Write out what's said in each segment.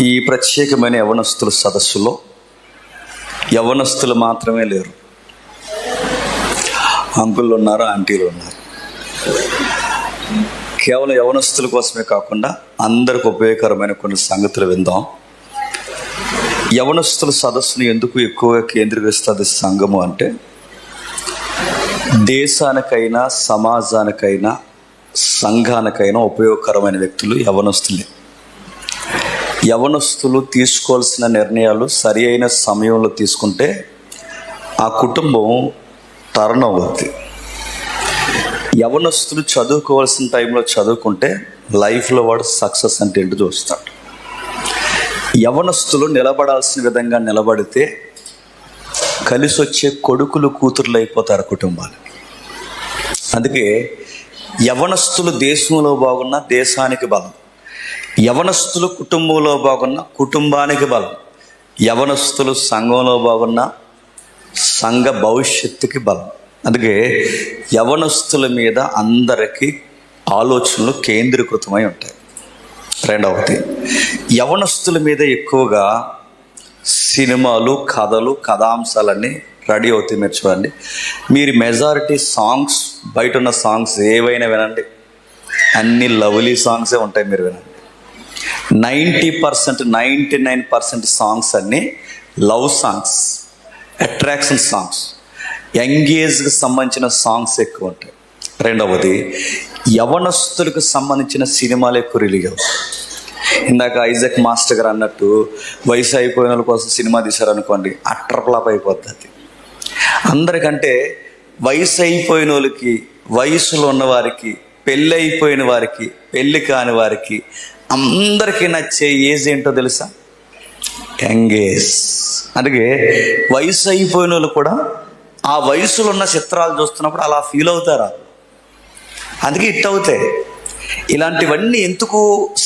ఈ ప్రత్యేకమైన యవనస్తుల సదస్సులో యవనస్తులు మాత్రమే లేరు, అంకుళ్ళు ఉన్నారు, ఆంటీలు ఉన్నారు. కేవలం యవనస్తుల కోసమే కాకుండా అందరికి ఉపయోగకరమైన కొన్ని సంగతులు విందాం. యవనస్తుల సదస్సును ఎందుకు ఎక్కువగా కేంద్రీకరిస్తుంది సంఘము అంటే, దేశానికైనా సమాజానికైనా సంఘానికైనా ఉపయోగకరమైన వ్యక్తులు యవనస్తులే. యవనస్తులు తీసుకోవాల్సిన నిర్ణయాలు సరి అయిన సమయంలో తీసుకుంటే ఆ కుటుంబం టర్న్ అవుతుంది. యవనస్తులు చదువుకోవాల్సిన టైంలో చదువుకుంటే లైఫ్లో వాడు సక్సెస్ అంటే ఏంటో చూస్తాడు. యవనస్తులు నిలబడాల్సిన విధంగా నిలబడితే కలిసి వచ్చే కొడుకులు కూతుర్లు అయిపోతారు కుటుంబానికి. అందుకే యవనస్తులు దేశంలో బాగున్న దేశానికి బలం, యవనస్తులు కుటుంబంలో బాగున్న కుటుంబానికి బలం, యవనస్తులు సంఘంలో బాగున్న సంఘ భవిష్యత్తుకి బలం. అందుకే యవనస్తుల మీద అందరికీ ఆలోచనలు కేంద్రీకృతమై ఉంటాయి. రెండవది, యవనస్తుల మీద ఎక్కువగా సినిమాలు, కథలు, కథాంశాలన్నీ రెడీ అవుతాయి. మీరు చూడండి, మీరు మెజారిటీ సాంగ్స్, బయట ఉన్న సాంగ్స్ ఏవైనా వినండి, అన్ని లవ్లీ సాంగ్సే ఉంటాయి. మీరు వినండి, 90%, 99% సాంగ్స్ అన్నీ లవ్ సాంగ్స్, అట్రాక్షన్ సాంగ్స్, ఎంగేజ్కి సంబంధించిన సాంగ్స్ ఎక్కువ ఉంటాయి. రెండవది, యవనస్తులకు సంబంధించిన సినిమాలు ఎక్కువ రిలీజ్ అవుతాయి. ఇందాక ఐజాక్ మాస్టర్ గారు అన్నట్టు వయసు అయిపోయిన వాళ్ళ కోసం సినిమా తీశారనుకోండి, అట్టర్ ఫ్లాప్ అయిపోతుంది. అందరికంటే వయసు అయిపోయిన వాళ్ళకి, వయసులో ఉన్నవారికి, పెళ్ళి అయిపోయిన వారికి, పెళ్ళి కాని వారికి అందరికీ నచ్చే ఏజ్ ఏంటో తెలుసా? యంగేజ్. అందుకే వయసు అయిపోయిన వాళ్ళు కూడా ఆ వయసులో ఉన్న చిత్రాలు చూస్తున్నప్పుడు అలా ఫీల్ అవుతారా? అందుకే హిట్ అవుతాయి. ఇలాంటివన్నీ ఎందుకు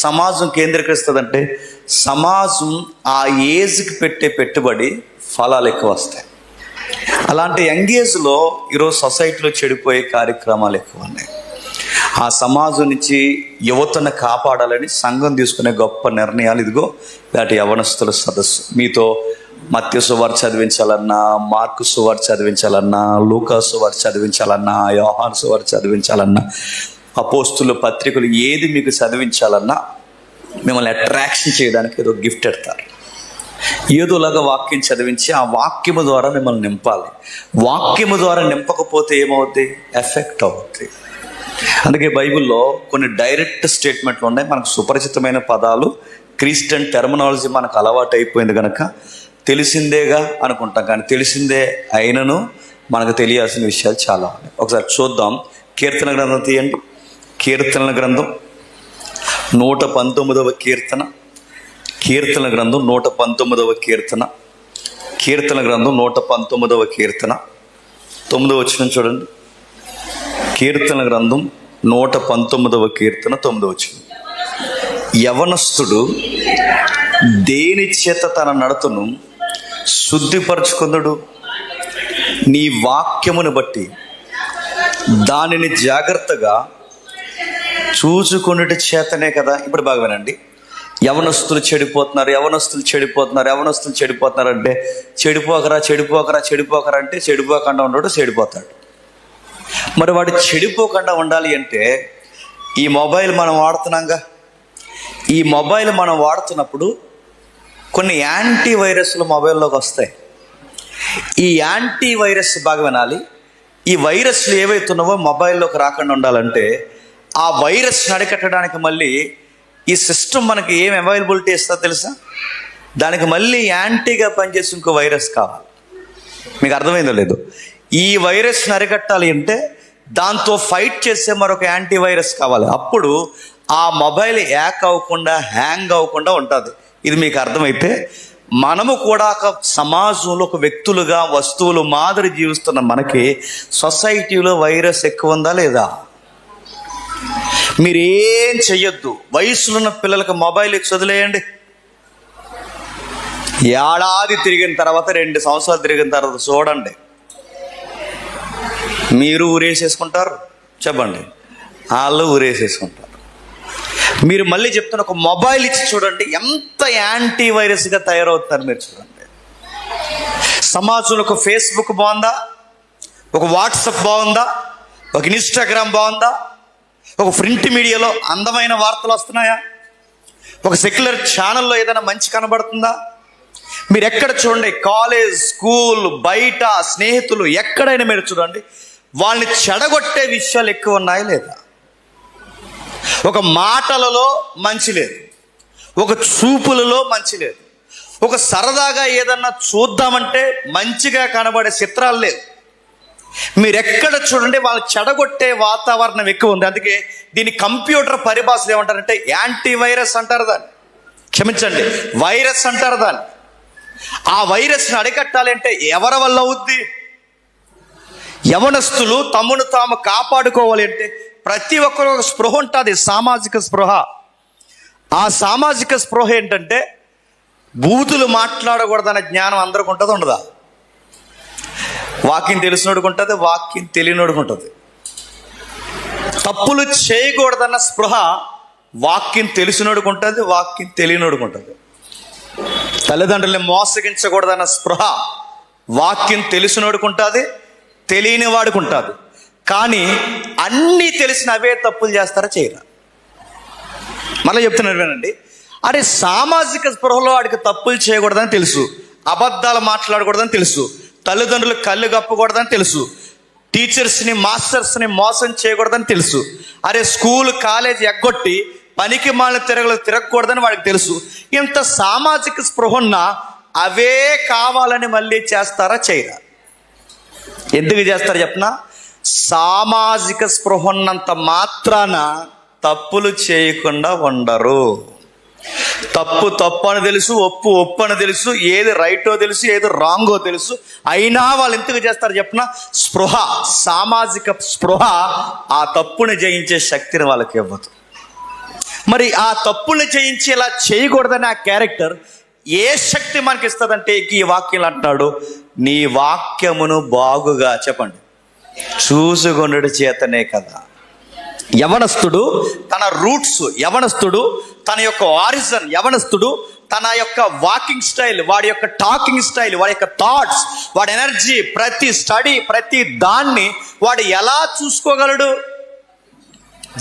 సమాజం కేంద్రీకరిస్తుందంటే, సమాజం ఆ ఏజ్కి పెట్టే పెట్టుబడి ఫలాలు ఎక్కువ వస్తాయి. అలాంటి యంగేజ్లో ఈరోజు సొసైటీలో చెడిపోయే కార్యక్రమాలు ఎక్కువ ఉన్నాయి. ఆ సమాజం నుంచి యువతను కాపాడాలని సంఘం తీసుకునే గొప్ప నిర్ణయాలు ఇదిగో ఇలాంటి యవనస్తుల సదస్సు. మీతో మత్తయి సువార్త చదివించాలన్నా, మార్కు సువార్త చదివించాలన్నా, లూకా సువార్త చదివించాలన్నా, యోహాను సువార్త చదివించాలన్నా, అపోస్తుల పత్రికలు ఏది మీకు చదివించాలన్నా మిమ్మల్ని అట్రాక్షన్ చేయడానికి ఏదో గిఫ్ట్ ఎడతారు. ఏదోలాగా వాక్యం చదివించి ఆ వాక్యము ద్వారా మిమ్మల్ని నింపాలి. వాక్యము ద్వారా నింపకపోతే ఏమవుద్ది? ఎఫెక్ట్ అవుద్ది. అందుకే బైబిల్లో కొన్ని డైరెక్ట్ స్టేట్మెంట్లు ఉన్నాయి. మనకు సుపరిచితమైన పదాలు, క్రిస్టియన్ టెర్మినాలజీ మనకు అలవాటు అయిపోయింది కనుక తెలిసిందేగా అనుకుంటాం, కానీ తెలిసిందే అయినను మనకు తెలియాల్సిన విషయాలు చాలా ఉన్నాయి. ఒకసారి చూద్దాం. కీర్తన గ్రంథం తీయండి. కీర్తనల గ్రంథం 119వ కీర్తన. కీర్తన గ్రంథం 119వ కీర్తన. కీర్తన గ్రంథం 119వ కీర్తన 9వ వచనం చూడండి. కీర్తన గ్రంథం 119వ కీర్తన 9వ వచనం. యవనస్తుడు దేని చేత తన నడతను శుద్ధిపరచుకుందుడు? నీ వాక్యమును బట్టి దానిని జాగ్రత్తగా చూసుకున్నట్టు చేతనే కదా. ఇప్పుడు బాగా వినండి. యవనస్తులు చెడిపోతున్నారు, యవనస్తులు చెడిపోతున్నారు, యవనస్తులు చెడిపోతున్నారు అంటే చెడిపోకరా చెడిపోకరా చెడిపోకరా అంటే చెడిపోకుండా ఉండడు, చెడిపోతాడు. మరి వాడు చెడిపోకుండా ఉండాలి అంటే ఈ మొబైల్ మనం వాడుతున్నాంగా, ఈ మొబైల్ మనం వాడుతున్నప్పుడు కొన్ని యాంటీ వైరస్లు మొబైల్లోకి వస్తాయి. ఈ యాంటీ వైరస్ బాగా వినాలి. ఈ వైరస్లు ఏవైతున్నావో మొబైల్లోకి రాకుండా ఉండాలంటే ఆ వైరస్ అరికట్టడానికి మళ్ళీ ఈ సిస్టమ్ మనకి ఏం అవైలబిలిటీ ఇస్తుందో తెలుసా? దానికి మళ్ళీ యాంటీగా పనిచేసి ఇంకో వైరస్ కావాలి. మీకు అర్థమైందో లేదు? ఈ వైరస్ని అరికట్టాలి అంటే దాంతో ఫైట్ చేసే మరొక యాంటీ వైరస్ కావాలి. అప్పుడు ఆ మొబైల్ హ్యాక్ అవ్వకుండా, హ్యాంగ్ అవ్వకుండా ఉంటుంది. ఇది మీకు అర్థమైతే మనము కూడా ఒక సమాజంలో ఒక వ్యక్తులుగా, వస్తువులు మాదిరి జీవిస్తున్న మనకి సొసైటీలో వైరస్ ఎక్కువ ఉందా లేదా? మీరేం చెయ్యొద్దు. వయసులున్న పిల్లలకు మొబైల్ ఇచ్చి వదిలేయండి. ఏడాది తిరిగిన తర్వాత, 2 సంవత్సరాలు తిరిగిన తర్వాత చూడండి, మీరు ఊరేసేసుకుంటారు, చెప్పండి, వాళ్ళు ఊరేసేసుకుంటారు. మీరు మళ్ళీ చెప్తున్న ఒక మొబైల్ ఇచ్చి చూడండి, ఎంత యాంటీ వైరస్గా తయారవుతున్నారు మీరు చూడండి. సమాజంలో ఒక ఫేస్బుక్ బాగుందా, ఒక వాట్సాప్ బాగుందా, ఒక ఇన్స్టాగ్రామ్ బాగుందా, ఒక ప్రింట్ మీడియాలో అందమైన వార్తలు వస్తున్నాయా, ఒక సెక్యులర్ ఛానల్లో ఏదైనా మంచి కనబడుతుందా? మీరు ఎక్కడ చూడండి, కాలేజ్, స్కూల్, బయట స్నేహితులు ఎక్కడైనా మీరు చూడండి, వాళ్ళని చెడగొట్టే విషయాలు ఎక్కువ ఉన్నాయా లేదా? ఒక మాటలలో మంచి లేదు, ఒక చూపులలో మంచి లేదు, ఒక సరదాగా ఏదన్నా చూద్దామంటే మంచిగా కనబడే చిత్రాలు లేవు. మీరు ఎక్కడ చూడండి వాళ్ళు చెడగొట్టే వాతావరణం ఎక్కువ ఉంది. అందుకే దీన్ని కంప్యూటర్ పరిభాషలు ఏమంటారంటే యాంటీ వైరస్ అంటారు దాన్ని. క్షమించండి, వైరస్ అంటారు దాన్ని. ఆ వైరస్ని అరికట్టాలి అంటే ఎవరి వల్ల అవుద్ది? యవనస్తులు తమను తాము కాపాడుకోవాలి అంటే ప్రతి ఒక్కరు ఒక స్పృహ ఉంటుంది, సామాజిక స్పృహ. ఆ సామాజిక స్పృహ ఏంటంటే బూతులు మాట్లాడకూడదన్న జ్ఞానం అందరికి ఉంటుంది, ఉండదా? వాక్యం తెలిసినోడికి ఉంటుంది, వాక్యం తెలియనోడికి ఉంటుంది. తప్పులు చేయకూడదన్న స్పృహ వాక్యం తెలిసినోడికి ఉంటుంది, వాక్యం తెలియనోడికి ఉంటుంది. తల్లిదండ్రుల్ని మోసగించకూడదన్న స్పృహ వాక్యం తెలిసినోడికి ఉంటుంది, తెలియని వాడికి ఉంటుంది. కానీ అన్నీ తెలిసిన అవే తప్పులు చేస్తారా, చేయరా? మళ్ళీ చెప్తున్నారు వినండి. అరే, సామాజిక స్పృహలో వాడికి తప్పులు చేయకూడదని తెలుసు, అబద్ధాలు మాట్లాడకూడదని తెలుసు, తల్లిదండ్రులు కళ్ళు కప్పకూడదని తెలుసు, టీచర్స్ని మాస్టర్స్ని మోసం చేయకూడదని తెలుసు. అరే, స్కూల్ కాలేజ్ ఎగ్గొట్టి పనికి మాలిన తిరగకూడదని వాడికి తెలుసు. ఇంత సామాజిక స్పృహ ఉన్నా అవే కావాలని మళ్ళీ చేస్తారా, చేయరా? ఎందుకు చేస్తారు చెప్పనా? సామాజిక స్పృహ ఉన్నంత మాత్రాన తప్పులు చేయకుండా ఉండరు. తప్పు తప్పు అని తెలుసు, ఒప్పు ఒప్పు అని తెలుసు, ఏది రైటో తెలుసు, ఏది రాంగో తెలుసు. అయినా వాళ్ళు ఎందుకు చేస్తారు చెప్పనా? స్పృహ, సామాజిక స్పృహ ఆ తప్పుని జయించే శక్తిని వాళ్ళకి ఇవ్వదు. మరి ఆ తప్పుని జయించి ఇలా చేయకూడదని ఆ క్యారెక్టర్ ఏ శక్తి మనకి ఇస్తుందంటే ఈ వాక్యం అంటున్నాడు, నీ వాక్యమును బాగుగా చెప్పండి చూసుకొనుడి చేతనే కదా. యవనస్తుడు తన రూట్స్, యవనస్తుడు తన యొక్క ఆరిజిన్, యవనస్తుడు తన యొక్క వాకింగ్ స్టైల్, వాడి యొక్క టాకింగ్ స్టైల్, వాడి యొక్క థాట్స్, వాడి ఎనర్జీ, ప్రతి స్టడీ, ప్రతి దాన్ని వాడు ఎలా చూసుకోగలడు?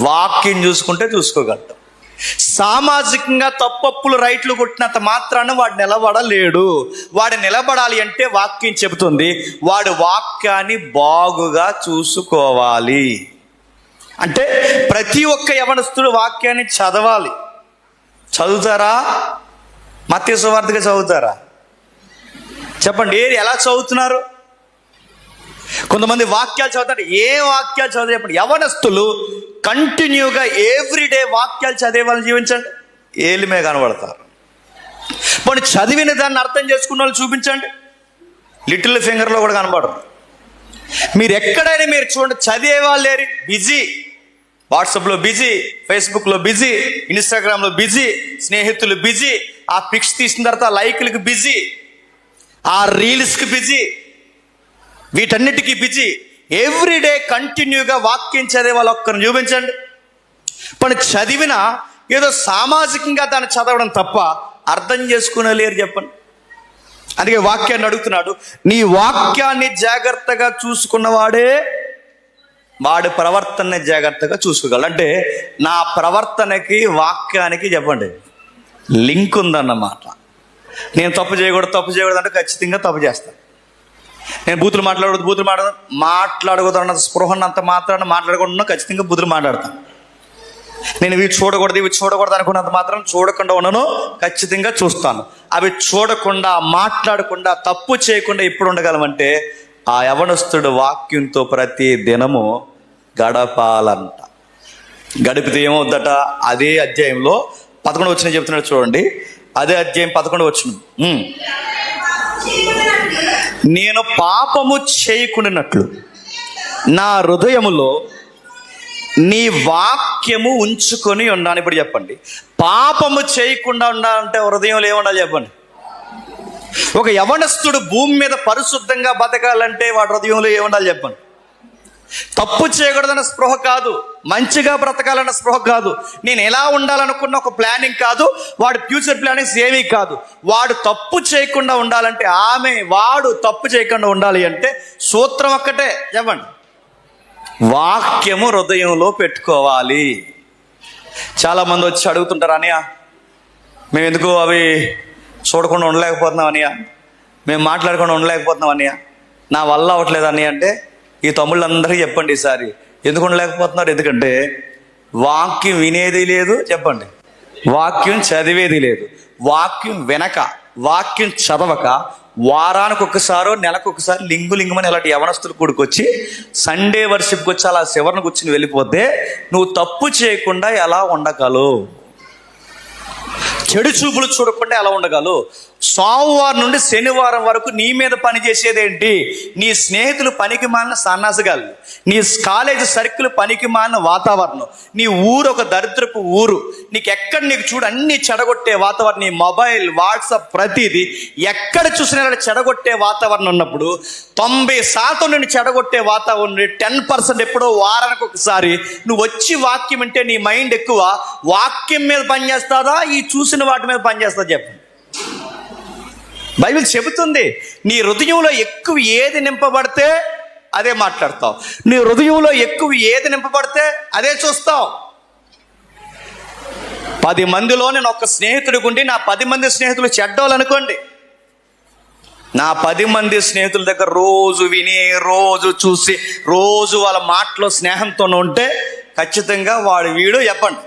వాక్యం చూసుకుంటే చూసుకోగలడు. సామాజికంగా తప్పప్పులు రైట్లు కొట్టినంత మాత్రాన వాడు నిలబడలేడు. వాడు నిలబడాలి అంటే వాక్యం చెబుతుంది, వాడు వాక్యాన్ని బాగుగా చూసుకోవాలి. అంటే ప్రతి ఒక్క యవనస్తుడు వాక్యాన్ని చదవాలి. చదువుతారా? మత్తయి సువార్తగా చదువుతారా? చెప్పండి, ఎలా చదువుతున్నారు? కొంతమంది వాక్యాలు చదువుతారు. ఏ వాక్యాలు చదివే? చెప్పండి. యవనస్తులు కంటిన్యూగా ఎవ్రీడే వాక్యాలు చదివే వాళ్ళని జీవించండి, ఏలిమే కనబడతారు. పోనీ చదివిన దాన్ని అర్థం చేసుకున్న వాళ్ళు చూపించండి, లిటిల్ ఫింగర్లో కూడా కనబడరు. మీరు ఎక్కడైనా మీరు చూడండి, చదివే వాళ్ళు లేరు, బిజీ, వాట్సాప్లో బిజీ, ఫేస్బుక్లో బిజీ, ఇన్స్టాగ్రామ్లో బిజీ, స్నేహితులు బిజీ, ఆ పిక్స్ తీసిన తర్వాత లైక్లకు బిజీ, ఆ రీల్స్కి బిజీ, వీటన్నిటికీ బిజీ. ఎవ్రీడే కంటిన్యూగా వాక్యం చదివే వాళ్ళు ఒక్కరిని చూపించండి. పని చదివిన ఏదో సామాజికంగా దాన్ని చదవడం తప్ప అర్థం చేసుకునే లేరు, చెప్పండి. అందుకే వాక్యాన్ని అడుగుతున్నాడు, నీ వాక్యాన్ని జాగ్రత్తగా చూసుకున్నవాడే వాడి ప్రవర్తనని జాగ్రత్తగా చూసుకోగలడు. అంటే నా ప్రవర్తనకి వాక్యానికి చెప్పండి లింక్ ఉందన్నమాట. నేను తప్పు చేయకూడదు అంటే ఖచ్చితంగా తప్పు చేస్తాను. నేను బూతులు మాట్లాడకూడదు అన్న స్పృహన్నంత మాత్రాన మాట్లాడకుండా ఖచ్చితంగా బూతులు మాట్లాడతాను. నేను ఇవి చూడకూడదు అనుకున్నంత మాత్రం చూడకుండా ఉన్నాను, ఖచ్చితంగా చూస్తాను. అవి చూడకుండా, మాట్లాడకుండా, తప్పు చేయకుండా ఎప్పుడు ఉండగలమంటే ఆ యవనస్తుడు వాక్యంతో ప్రతి దినము గడపాలంట. గడిపితే ఏమవుద్దట? అదే అధ్యాయంలో 11 వచనం చెప్తున్నాడు చూడండి. అదే అధ్యాయం 11 వచనం, నేను పాపము చేయకుండానట్లు నా హృదయములో నీ వాక్యము ఉంచుకొని ఉన్నాను. ఇప్పుడు చెప్పండి, పాపము చేయకుండా ఉండాలంటే హృదయంలో ఏముండాలి చెప్పండి? ఒక యవనస్తుడు భూమి మీద పరిశుద్ధంగా బతకాలంటే వాడి హృదయంలో ఏముండాలి చెప్పండి? తప్పు చేయకూడదన్న స్పృహ కాదు, మంచిగా బ్రతకాలన్న స్పృహ కాదు, నేను ఎలా ఉండాలనుకున్న ఒక ప్లానింగ్ కాదు, వాడు ఫ్యూచర్ ప్లానింగ్స్ ఏమీ కాదు. వాడు తప్పు చేయకుండా ఉండాలంటే, వాడు తప్పు చేయకుండా ఉండాలి అంటే సూత్రం ఒక్కటే, చెప్పండి, వాక్యము హృదయంలో పెట్టుకోవాలి. చాలామంది వచ్చి అడుగుతుంటారు, అన్నయ్య మేము ఎందుకు అవి చూడకుండా ఉండలేకపోతున్నాం అన్నయ్య, మేము మాట్లాడకుండా ఉండలేకపోతున్నాం అన్నయ్య, నా వల్ల అవ్వట్లేదు అన్నయ్య అంటే, ఈ తమ్ముళ్ళందరికీ చెప్పండి ఈసారి ఎందుకు ఉండలేకపోతున్నారు. ఎందుకంటే వాక్యం వినేది లేదు, చెప్పండి, వాక్యం చదివేది లేదు. వాక్యం వినక, వాక్యం చదవక, వారానికి ఒక్కసారో నెలకు ఒకసారి లింగుమని ఇలాంటి యవనస్తులు కూడుకొచ్చి సండే వర్షిప్కి వచ్చి అలా శివరణ కూర్చుని వెళ్ళిపోతే నువ్వు తప్పు చేయకుండా ఎలా ఉండగలవు? చెడు చూపులు చూడకుండా ఎలా ఉండగలవు? సోమవారం నుండి శనివారం వరకు నీ మీద పని చేసేదేంటి? నీ స్నేహితులు పనికి మాలిన సన్నాసగాళ్ళు, నీ కాలేజీ సర్కిల్ పనికి మాలిన వాతావరణం, నీ ఊరు ఒక దరిద్రపు ఊరు, నీకు చూడు అన్ని చెడగొట్టే వాతావరణం, నీ మొబైల్, వాట్సాప్, ప్రతిదీ ఎక్కడ చూసినా చెడగొట్టే వాతావరణం ఉన్నప్పుడు 90% నుండి చెడగొట్టే వాతావరణం 10% ఎప్పుడో వారానికి ఒకసారి నువ్వు వచ్చి వాక్యం అంటే నీ మైండ్ ఎక్కువ వాక్యం మీద పనిచేస్తుందా, ఈ చూసిన వాటి మీద పనిచేస్తుందా? చెప్పు. బైబిల్ చెబుతుంది, నీ హృదయంలో ఎక్కువ ఏది నింపబడితే అదే మాట్లాడతావు, నీ హృదయంలో ఎక్కువ ఏది నింపబడితే అదే చూస్తావు. 10 మందిలో నేను ఒక స్నేహితుడికి ఉండి నా 10 మంది స్నేహితులు చెడ్డోళ్ళనుకోండి, నా 10 మంది స్నేహితుల దగ్గర రోజు విని, రోజు చూసి, రోజు వాళ్ళ మాటలో స్నేహంతో ఉంటే ఖచ్చితంగా వీడు చెప్పండి.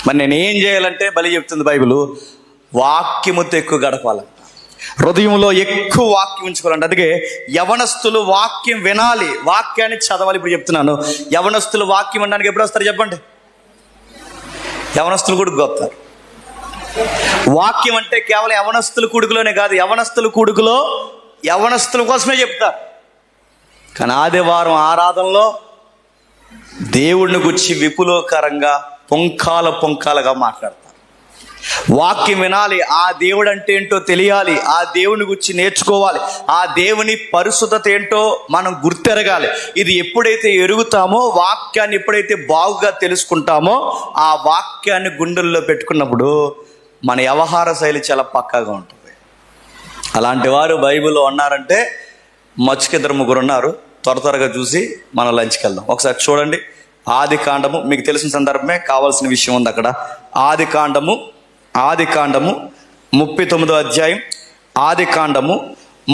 మరి నేనేం చేయాలంటే బలి చెప్తుంది బైబిల్, వాక్యముతో ఎక్కువ గడపాలంట, హృదయంలో ఎక్కువ వాక్యం ఉంచుకోవాలంట. అందుకే యవనస్తులు వాక్యం వినాలి, వాక్యాన్ని చదవాలి. ఇప్పుడు చెప్తున్నాను, యవనస్తులు వాక్యం వినడానికి ఎప్పుడు వస్తారు చెప్పండి? యవనస్తులు కూడుకు వస్తారు. వాక్యం అంటే కేవలం యవనస్తుల కూడుకులోనే కాదు, యవనస్తుల కూడుకులో యవనస్తుల కోసమే చెప్తారు. కానీ ఆదివారం ఆరాధనలో దేవుడిని గురించి విపులోకరంగా పొంకాలుగా మాట్లాడతారు. వాక్యం వినాలి, ఆ దేవుడు అంటే ఏంటో తెలియాలి, ఆ దేవుని గురించి నేర్చుకోవాలి, ఆ దేవుని పరిశుద్ధత ఏంటో మనం గుర్తెరగాలి. ఇది ఎప్పుడైతే ఎరుగుతామో, వాక్యాన్ని ఎప్పుడైతే బాగుగా తెలుసుకుంటామో, ఆ వాక్యాన్ని గుండెల్లో పెట్టుకున్నప్పుడు మన వ్యవహార శైలి చాలా పక్కాగా ఉంటుంది. అలాంటి వారు బైబిల్లో ఉన్నారంటే మచ్చుకిద్దరు ముగ్గురు ఉన్నారు. త్వరగా చూసి మనం లంచ్కి వెళ్దాం. ఒకసారి చూడండి, ఆది కాండము, మీకు తెలిసిన సందర్భమే, కావాల్సిన విషయం ఉంది అక్కడ. ఆది కాండము 39వ అధ్యాయం, ఆది కాండము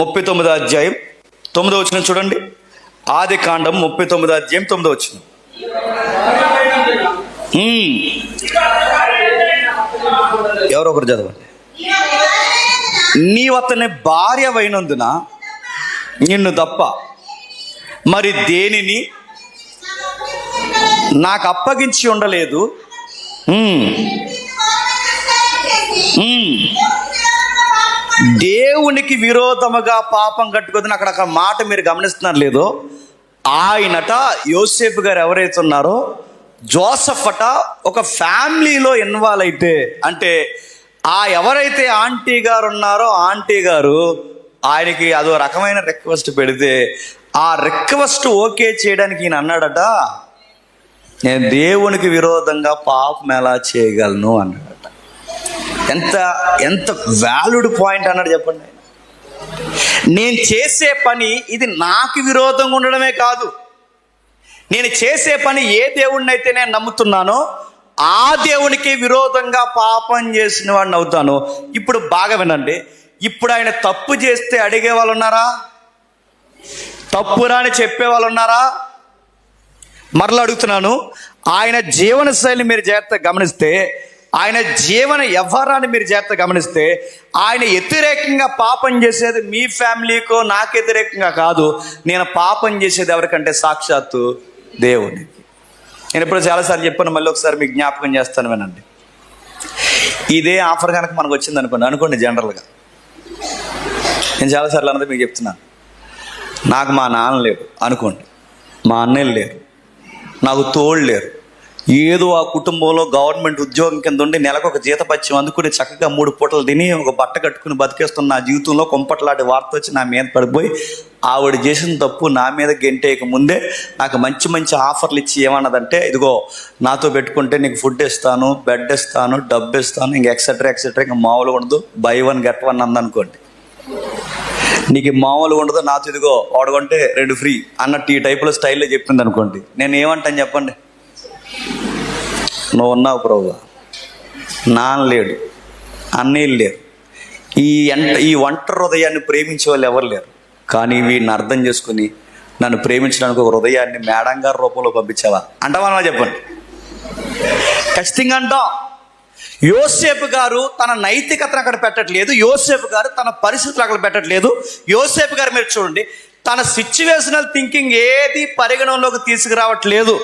39వ అధ్యాయం 9వ వచనం చూడండి. ఆది కాండము 39వ అధ్యాయం 9వ వచనం. ఎవరో ఒకరు చదవండి. నీవు అతని భార్య అయినందున నిన్ను తప్ప మరి దేనిని నాకు అప్పగించి ఉండలేదు. దేవునికి విరోధముగా పాపం కట్టుకోదని అక్కడ మాట మీరు గమనిస్తున్నారు లేదో? ఆయనట యోసేపు గారు ఎవరైతే ఉన్నారో, జోసఫ్ అట ఒక ఫ్యామిలీలో ఇన్వాల్వ్ అయితే, అంటే ఎవరైతే ఆంటీ గారు ఉన్నారో, ఆంటీ గారు ఆయనకి అదో రకమైన రిక్వెస్ట్ పెడితే ఆ రిక్వెస్ట్ ఓకే చేయడానికి ఈయన అన్నాడట, నేను దేవునికి విరోధంగా పాపం ఎలా చేయగలను అన్నాడట. ఎంత వాల్యూడ్ పాయింట్ అన్నాడు చెప్పండి. నేను చేసే పని ఇది నాకు విరోధంగా ఉండడమే కాదు, నేను చేసే పని ఏ దేవుడిని అయితే నేను నమ్ముతున్నానో ఆ దేవునికి విరోధంగా పాపం చేసిన వాడిని అవుతాను. ఇప్పుడు బాగా వినండి, ఇప్పుడు ఆయన తప్పు చేస్తే అడిగే వాళ్ళు ఉన్నారా? తప్పురా అని చెప్పే వాళ్ళు ఉన్నారా? మరలా అడుగుతున్నాను, ఆయన జీవన శైలి మీరు జాగ్రత్తగా గమనిస్తే, ఆయన జీవన వ్యవహారాన్ని మీరు జాగ్రత్తగా గమనిస్తే, ఆయన వ్యతిరేకంగా పాపం చేసేది మీ ఫ్యామిలీకో నాకు వ్యతిరేకంగా కాదు. నేను పాపం చేసేది ఎవరికంటే సాక్షాత్తు దేవునికి. నేను ఇప్పుడు చాలాసార్లు చెప్పాను, మళ్ళీ ఒకసారి మీకు జ్ఞాపకం చేస్తాను వినండి. ఇదే ఆఫర్ కనుక మనకు వచ్చింది అనుకోండి జనరల్గా, నేను చాలాసార్లు అన్నది మీకు చెప్తున్నాను, నాకు మా నాన్న లేడు అనుకోండి, మా అన్నయ్యలు లేరు, నాకు తోడు లేరు, ఏదో ఆ కుటుంబంలో గవర్నమెంట్ ఉద్యోగం కింద ఉండి నెలకు ఒక జీతపత్యం అందుకుని చక్కగా 3 పూటలు తిని ఒక బట్ట కట్టుకుని బతికేస్తున్న నా జీవితంలో కొంపట్లాంటి వార్త వచ్చి నా మీద పడిపోయి ఆవిడ చేసిన తప్పు నా మీద గెంటేయక ముందే నాకు మంచి మంచి ఆఫర్లు ఇచ్చి ఏమన్నదంటే, ఇదిగో నాతో పెట్టుకుంటే నీకు ఫుడ్ ఇస్తాను, బెడ్ ఇస్తాను, డబ్బు ఇస్తాను, ఇంక ఎక్సెట్రా ఎక్సెట్రా, ఇంకా మామూలుగా ఉండదు, బై వన్ గెట్ వన్ అందనుకోండి. నీకు మామూలుగా ఉండదు, నాతో ఇదిగో వాడుకుంటే 2 ఫ్రీ అన్నట్టు ఈ టైపులో స్టైల్లో చెప్పింది అనుకోండి. నేను ఏమంటాను చెప్పండి? నువ్వు ఉన్నావు ప్రభు, నాన్న లేడు, అన్నయ్యలు లేరు, ఈ ఒంటరి హృదయాన్ని ప్రేమించే వాళ్ళు ఎవరు లేరు. కానీ వీడిని అర్థం చేసుకుని నన్ను ప్రేమించడానికి ఒక హృదయాన్ని మేడం గారి రూపంలో పంపించావా అంటావా? చెప్పండి. ఖచ్చితంగా అంటాం. యోసేపు గారు తన నైతికతను అక్కడ పెట్టట్లేదు, యోసేపు గారు తన పరిస్థితులు అక్కడ పెట్టట్లేదు. యోసేపు గారు మీరు చూడండి, తన సిచ్యువేషనల్ థింకింగ్ ఏది పరిగణనలోకి తీసుకురావట్లేదు.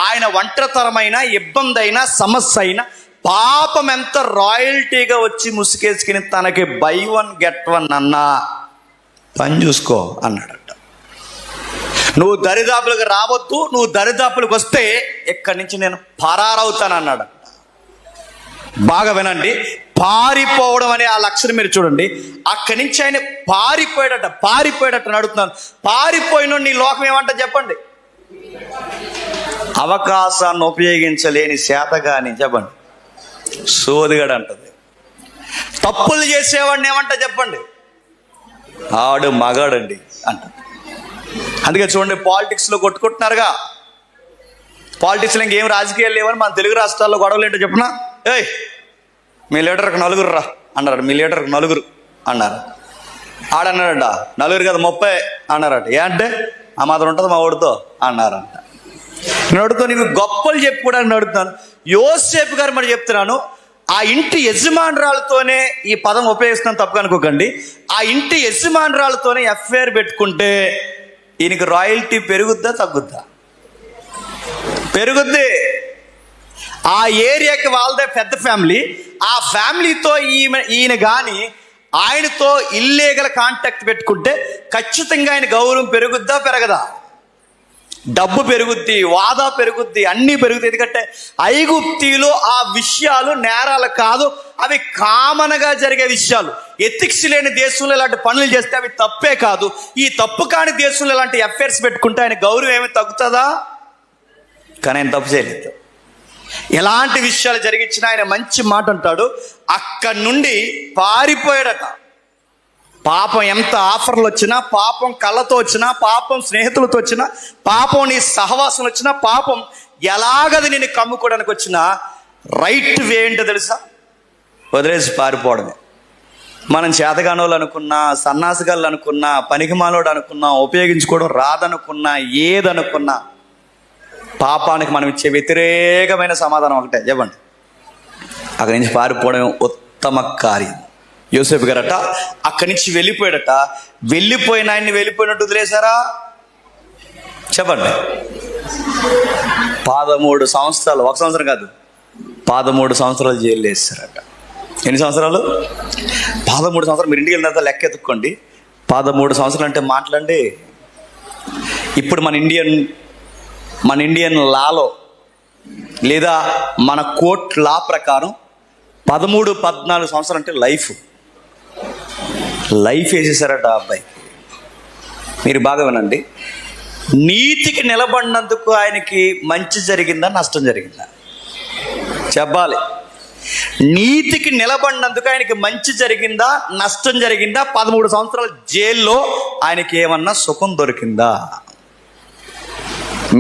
ఆయన ఒంటరితరమైన, ఇబ్బంది అయినా, సమస్య అయినా, పాపం ఎంత రాయల్టీగా వచ్చి ముసుకేసుకుని తనకి బై వన్ గెట్ వన్ అన్నా పని చూసుకో అన్నాడట. నువ్వు దరిదాపులకు రావద్దు, నువ్వు దరిదాపులకు వస్తే ఇక్కడి నుంచి నేను పరారవుతాను అన్నాడట. బాగా వినండి, పారిపోవడం అనే ఆ లక్షణం మీరు చూడండి. అక్కడి నుంచి ఆయన పారిపోయాడట అడుగుతున్నాను. పారిపోయిన నీ లోకం ఏమంట చెప్పండి? అవకాశాన్ని ఉపయోగించలేని శాతగాని చెప్పండి, సోదిగాడు అంటది. తప్పులు చేసేవాడిని ఏమంట చెప్పండి? ఆడు మగాడండి అంట. అందుకే చూడండి, పాలిటిక్స్లో కొట్టుకుంటున్నారుగా. పాలిటిక్స్లో ఇంకేం రాజకీయాలు లేవని మన తెలుగు రాష్ట్రాల్లో గొడవలు ఏంటో చెప్పిన, ఏయ్ మీ లీడర్కి 4 రా అన్నారు, మీ లీడర్కి 4 అన్నారు. ఆడన్నాడట 4 కదా 30 అన్నారట. ఏ అంటే ఆ మాత్రం ఉంటుంది మా ఓడితో అన్నారంట. నేను అడుగుతా, నీకు గొప్పలు చెప్పుకోవడానికి అడుగుతాను. యోసేపు గారు మరి చెప్తున్నాను, ఆ ఇంటి యజమానురాలతోనే, ఈ పదం ఉపయోగిస్తున్నాను తప్పుగా అనుకోకండి, ఆ ఇంటి యజమానురాలతోనే ఎఫ్ఐఆర్ పెట్టుకుంటే ఈయనకి రాయల్టీ పెరుగుద్దా తగ్గుద్దా? పెరుగుద్ది. ఆ ఏరియాకి వాళ్ళదే పెద్ద ఫ్యామిలీ, ఆ ఫ్యామిలీతో ఈయన కానీ ఆయనతో ఇల్లీగల్ కాంటాక్ట్ పెట్టుకుంటే ఖచ్చితంగా ఆయన గౌరవం పెరుగుద్దా పెరగదా? డబ్బు పెరుగుద్ది, వాదా పెరుగుద్ది, అన్నీ పెరుగుతాయి. ఎందుకంటే ఐగుప్తిలో ఆ విషయాలు నేరాలు కాదు, అవి కామన్గా జరిగే విషయాలు. ఎథిక్స్ లేని దేశంలో ఇలాంటి పనులు చేస్తే అవి తప్పే కాదు. ఈ తప్పు కాని దేశంలో ఇలాంటి అఫైర్స్ పెట్టుకుంటే ఆయన గౌరవం ఏమి తగ్గుతుందా? కానీ ఆయన తప్పు చేయలేదు. ఎలాంటి విషయాలు జరిగించినా ఆయన మంచి మాట అంటాడు. అక్కడి నుండి పారిపోయాడట. పాపం ఎంత ఆఫర్లు వచ్చినా, పాపం కళ్ళతో వచ్చినా, పాపం స్నేహితులతో వచ్చినా, పాపం నీ సహవాసం వచ్చినా, పాపం ఎలాగది నేను కమ్ముకోవడానికి వచ్చినా రైట్ వే ఏంటో తెలుసా? వదిలేసి పారిపోవడమే. మనం చేతగానోళ్ళు అనుకున్నా, సన్నాసిగాళ్ళు అనుకున్నా, పనికిమాలోడు అనుకున్నా, ఉపయోగించుకోవడం రాదనుకున్నా, ఏదనుకున్నా పాపానికి మనం ఇచ్చే వ్యతిరేకమైన సమాధానం ఒకటే చెప్పండి, అక్కడి నుంచి పారిపోవడం ఉత్తమ కార్యం. యోసేపు గారట అక్కడి నుంచి వెళ్ళిపోయాడట. వెళ్ళిపోయిన ఆయన్ని వెళ్ళిపోయినట్టు వదిలేశారా చెప్పండి? 13 సంవత్సరాలు, 1 సంవత్సరం కాదు 13 సంవత్సరాలు జైలు వేస్తారట. ఎన్ని సంవత్సరాలు? 13 సంవత్సరాలు. మీరు ఇంటికి వెళ్ళిన తర్వాత లెక్క ఎత్తుక్కోండి. 13 సంవత్సరాలు అంటే మాట్లాడండి. ఇప్పుడు మన ఇండియన్ లాలో లేదా మన కోర్ట్ లా ప్రకారం 13-14 సంవత్సరాలు అంటే లైఫ్ వేసేసారట ఆ అబ్బాయి. మీరు బాగా వినండి, నీతికి నిలబడినందుకు ఆయనకి మంచి జరిగిందా నష్టం జరిగిందా చెప్పాలి? నీతికి నిలబడినందుకు ఆయనకి మంచి జరిగిందా నష్టం జరిగిందా? 13 సంవత్సరాల జైల్లో ఆయనకి ఏమన్నా సుఖం దొరికిందా?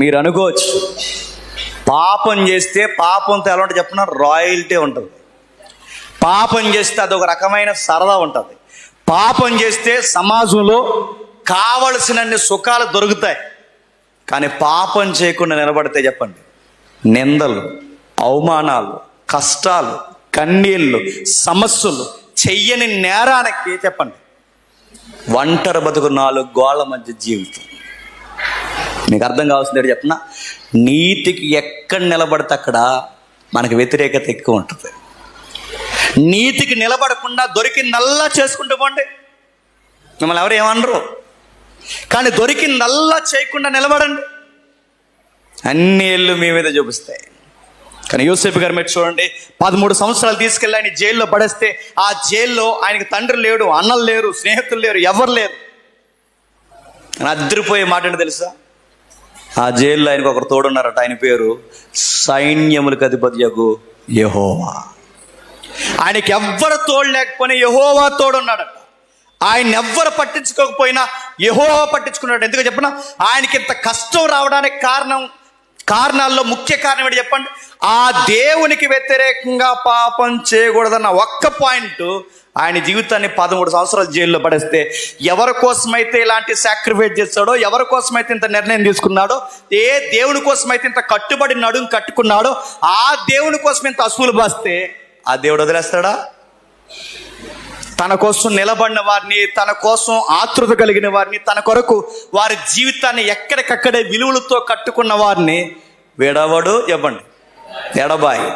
మీరు అనుకోవచ్చు, పాపం చేస్తే పాపంతో ఎలా ఉంటుంది చెప్పిన రాయల్టీ ఉంటుంది. పాపం చేస్తే అదొక రకమైన సరదా ఉంటుంది. పాపం చేస్తే సమాజంలో కావలసినన్ని సుఖాలు దొరుకుతాయి. కానీ పాపం చేయకుండా నిలబడితే చెప్పండి, నిందలు, అవమానాలు, కష్టాలు, కన్నీళ్ళు, సమస్యలు, చెయ్యని నేరానికి చెప్పండి ఒంటరి బతుకు 4 గోళ్ల మధ్య జీవితం. మీకు అర్థం కావాల్సింది చెప్పిన, నీతికి ఎక్కడ నిలబడితే అక్కడ మనకు వ్యతిరేకత ఎక్కువ ఉంటుంది. నీతికి నిలబడకుండా దొరికిందల్లా చేసుకుంటూ పోండి, మిమ్మల్ని ఎవరు ఏమనరు. కానీ దొరికిందల్లా చేయకుండా నిలబడండి, అన్ని ఏళ్ళు మీ మీద చూపిస్తాయి. కానీ యోసేపు గారు మీరు చూడండి, 13 సంవత్సరాలు తీసుకెళ్ళి ఆయన జైల్లో పడేస్తే ఆ జైల్లో ఆయనకి తండ్రి లేడు, అన్నలు లేరు, స్నేహితులు లేరు, ఎవరు లేరు. అదిరిపోయే మాట ఏంటో తెలుసా? ఆ జైల్లో ఆయనకు ఒకరు తోడున్నారట. ఆయన పేరు సైన్యములకు అధిపతియగు యెహోవా. ఆయనకి ఎవ్వరు తోడు లేకపోయినా యెహోవా తోడున్నాడట. ఆయన ఎవ్వరు పట్టించుకోకపోయినా యెహోవా పట్టించుకున్నాడు. ఎందుకు చెప్పిన, ఆయనకి ఇంత కష్టం రావడానికి కారణాల్లో ముఖ్య కారణం ఏంటి చెప్పండి? ఆ దేవునికి వ్యతిరేకంగా పాపం చేయకూడదన్న ఒక్క పాయింట్ ఆయన జీవితాన్ని 13 సంవత్సరాలు జైల్లో పడేస్తే, ఎవరి కోసమైతే ఇలాంటి సాక్రిఫైస్ చేస్తాడో, ఎవరి కోసమైతే ఇంత నిర్ణయం తీసుకున్నాడో, ఏ దేవుని కోసమైతే ఇంత కట్టుబడి నడుము కట్టుకున్నాడో, ఆ దేవుని కోసం ఇంత అసూలు బాస్తే ఆ దేవుడు వదిలేస్తాడా? తన కోసం నిలబడిన వారిని, తన కోసం ఆతృత కలిగిన వారిని, తన కొరకు వారి జీవితాన్ని ఎక్కడికక్కడే విలువలతో కట్టుకున్న వారిని విడవడు. ఇవ్వండి, ఎడబాయి.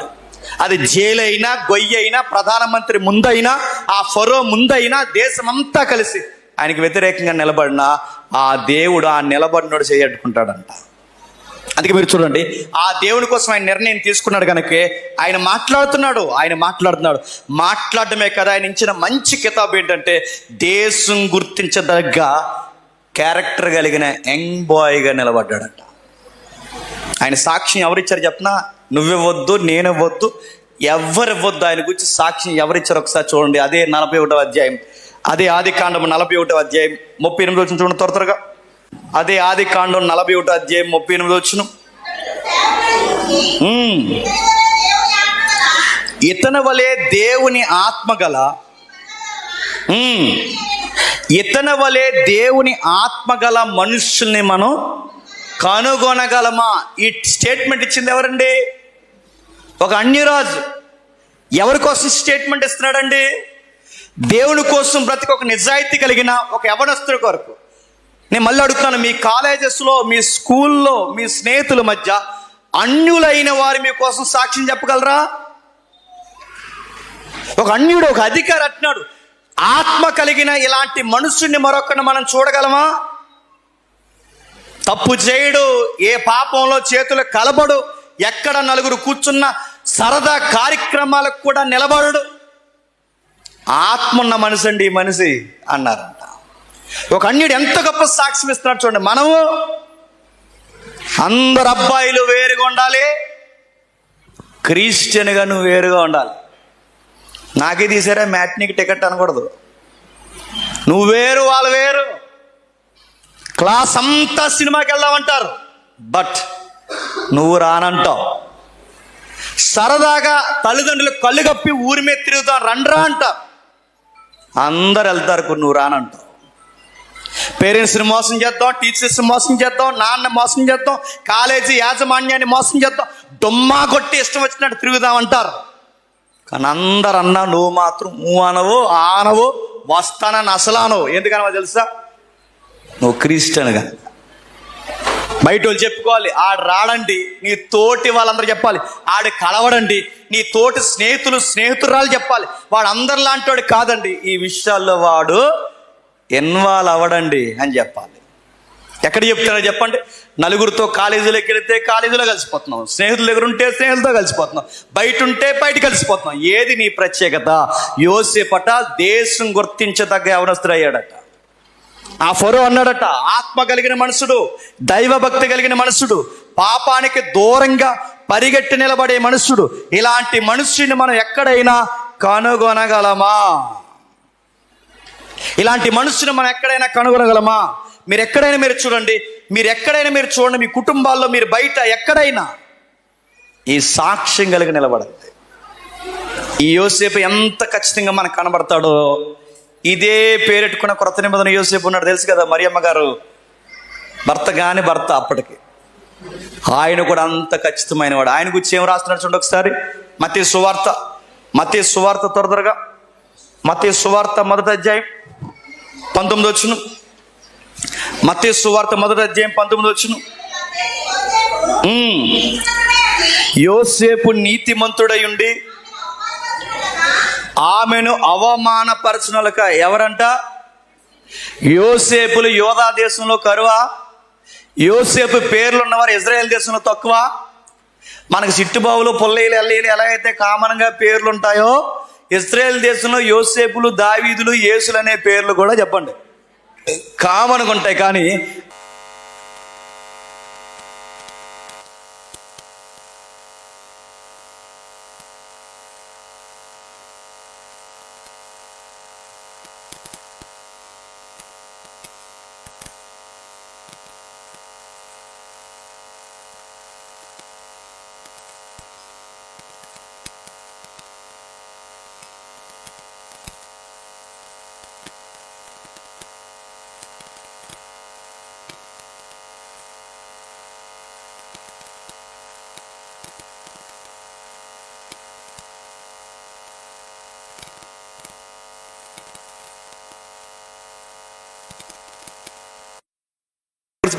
అది జైలు అయినా, గొయ్యి అయినా, ప్రధానమంత్రి ముందైనా, ఆ ఫరో ముందైనా, దేశమంతా కలిసి ఆయనకి వ్యతిరేకంగా నిలబడిన ఆ దేవుడు ఆ నిలబడినోడు చేయట్టుకుంటాడంట. అందుకే మీరు చూడండి, ఆ దేవుని కోసం ఆయన నిర్ణయం తీసుకున్నాడు కనుక ఆయన మాట్లాడటమే కదా, ఆయన ఇచ్చిన మంచి కితాబు ఏంటంటే దేశం గుర్తించదగ్గ క్యారెక్టర్ కలిగిన యంగ్ బాయ్గా నిలబడ్డాడంట. ఆయన సాక్ష్యం ఎవరిచ్చారు చెప్పనా? నువ్వివ్వద్దు, నేనివ్వద్దు, ఎవరివ్వద్దు. ఆయన గురించి సాక్ష్యం ఎవరిచ్చారు ఒకసారి చూడండి. అదే 41వ అధ్యాయం, అదే ఆదికాండం 41వ అధ్యాయం 38 వచ్చిన చూడండి త్వరగా. అదే ఆదికాండం 41వ అధ్యాయం 38 వచ్చును. ఇతని వలే దేవుని ఆత్మగల మనుషుల్ని మనం కనుగొనగలమా? ఈ స్టేట్మెంట్ ఇచ్చింది ఎవరండి? ఒక అన్యరాజు. ఎవరి కోసం స్టేట్మెంట్ ఇస్తున్నాడండి? దేవుని కోసం బ్రతికి ఒక నిజాయితీ కలిగిన ఒక యవనస్తుడి కొరకు. నేను మళ్ళీ అడుగుతున్నాను, మీ కాలేజెస్లో, మీ స్కూల్లో, మీ స్నేహితుల మధ్య అన్యులైన వారు మీ కోసం సాక్ష్యం చెప్పగలరా? ఒక అన్యుడు, ఒక అధికారి అంటున్నాడు, ఆత్మ కలిగిన ఇలాంటి మనుషుల్ని మరొకరిని మనం చూడగలమా? తప్పు చేయడు, ఏ పాపంలో చేతులు కలబడు, ఎక్కడ నలుగురు కూర్చున్న సరదా కార్యక్రమాలకు కూడా నిలబడడు. ఆత్మ ఉన్న మనిషి అండి ఈ మనిషి అన్నారంట. ఒక అన్యుడు ఎంత గొప్ప సాక్ష్యం ఇస్తున్నాడు చూడండి. మనము అందరు అబ్బాయిలు వేరుగా ఉండాలి, క్రిస్టియన్గా నువ్వు వేరుగా ఉండాలి. నాకే తీసారా మ్యాట్నీకి టికెట్ అనకూడదు. నువ్వు వేరు, వాళ్ళు వేరు. క్లాస్ అంతా సినిమాకి వెళ్దామంటారు, బట్ నువ్వు రానంటావు. సరదాగా తల్లిదండ్రులు కళ్ళు కప్పి ఊరి మీద తిరుగుతావు, రండ్రా అంటారు. అందరు వెళ్తారు, నువ్వు రానంటావు. పేరెంట్స్ని మోసం చేద్దాం, టీచర్స్ని మోసం చేద్దాం, నాన్న మోసం చేద్దాం, కాలేజీ యాజమాన్యాన్ని మోసం చేద్దాం, డుమ్మా కొట్టి ఇష్టం వచ్చినట్టు తిరుగుదామంటారు. కానీ అందరు అన్నా నువ్వు మాత్రం అనవు, ఆనవు, వస్తానని అసలు అనవు. ఎందుకనవో తెలుసా? నువ్వు క్రిస్టియన్గా. బయట వాళ్ళు చెప్పుకోవాలి, ఆడు రాడండి, నీ తోటి వాళ్ళందరూ చెప్పాలి. ఆడు కలవడండి, నీ తోటి స్నేహితురాలు చెప్పాలి. వాడు అందరిలాంటి వాడు కాదండి, ఈ విషయాల్లో వాడు ఇన్వాల్వ్ అవ్వడండి అని చెప్పాలి. ఎక్కడ చెప్తున్నారో చెప్పండి? నలుగురితో కాలేజీలోకి వెళితే కాలేజీలో కలిసిపోతున్నాం, స్నేహితుల దగ్గర ఉంటే స్నేహితులతో కలిసిపోతున్నాం, బయట ఉంటే బయట కలిసిపోతున్నాం. ఏది నీ ప్రత్యేకత? యోసేపట దేశం గుర్తించదగ్గ యవనస్తుడు అయ్యాడట. ఆ ఫరో అన్నాడట, ఆత్మ కలిగిన మనుషుడు, దైవభక్తి కలిగిన మనుషుడు, పాపానికి దూరంగా పరిగెట్టి నిలబడే మనుషుడు. ఇలాంటి మనుషుని మనం ఎక్కడైనా కనుగొనగలమా? ఇలాంటి మనుషుని మనం ఎక్కడైనా కనుగొనగలమా? మీరు ఎక్కడైనా చూడండి, మీ కుటుంబాల్లో, మీరు బయట ఎక్కడైనా ఈ సాక్ష్యం కలిగి నిలబడండి. ఈ యోసేపు ఎంత ఖచ్చితంగా మనకు కనబడతాడో. ఇదే పేరెట్టుకున్న క్రొత్త నిబంధన యోసేపు ఉన్నాడు, తెలుసు కదా. మరియమ్మ గారు భర్త అప్పటికి. ఆయన కూడా అంత ఖచ్చితమైన వాడు. ఆయన గురించి ఏం రాస్తున్నాడు చూడండి ఒకసారి. మత్తయి సువార్త త్వరగా మత్తయి సువార్త 1వ అధ్యాయం 19 వచ్చును. మత్తయి సువార్త 1వ అధ్యాయం 19 వచ్చును. యోసేపు నీతిమంతుడై ఉండి ఆమెను అవమానపరచునలక. ఎవరంట? యోసేపులు యోధా దేశంలో కరువా? యోసేపు పేర్లు ఉన్నవారు ఇజ్రాయెల్ దేశంలో తక్కువ? మనకు చిట్టుబావులు, పుల్లయ్యలు, ఎల్లయ్యలు ఎలాగైతే కామన్గా పేర్లు ఉంటాయో, ఇజ్రాయెల్ దేశంలో యోసేపులు, దావీదులు, యేసులు అనే పేర్లు కూడా చెప్పండి కామన్గా ఉంటాయి. కానీ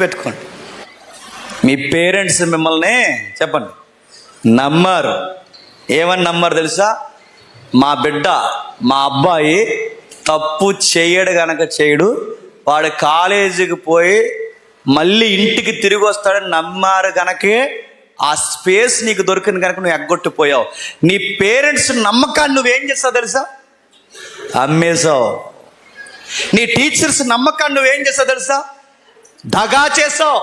పెట్టుకోండి, మీ పేరెంట్స్ మిమ్మల్ని చెప్పండి నమ్మారు. ఏమని నమ్మారు తెలుసా? మా బిడ్డ, మా అబ్బాయి తప్పు చేయడు గనక చేయడు, వాడు కాలేజీకి పోయి మళ్ళీ ఇంటికి తిరిగి వస్తాడని నమ్మారు గనకే ఆ స్పేస్ నీకు దొరికింది కనుక నువ్వు ఎగ్గొట్టిపోయావు. నీ పేరెంట్స్ నమ్మకాన్ని నువ్వేం చేస్తావు తెలుసా? అమ్మేశావు. నీ టీచర్స్ నమ్మకాన్ని నువ్వేం చేస్తావు తెలుసా? దగా చేసావు.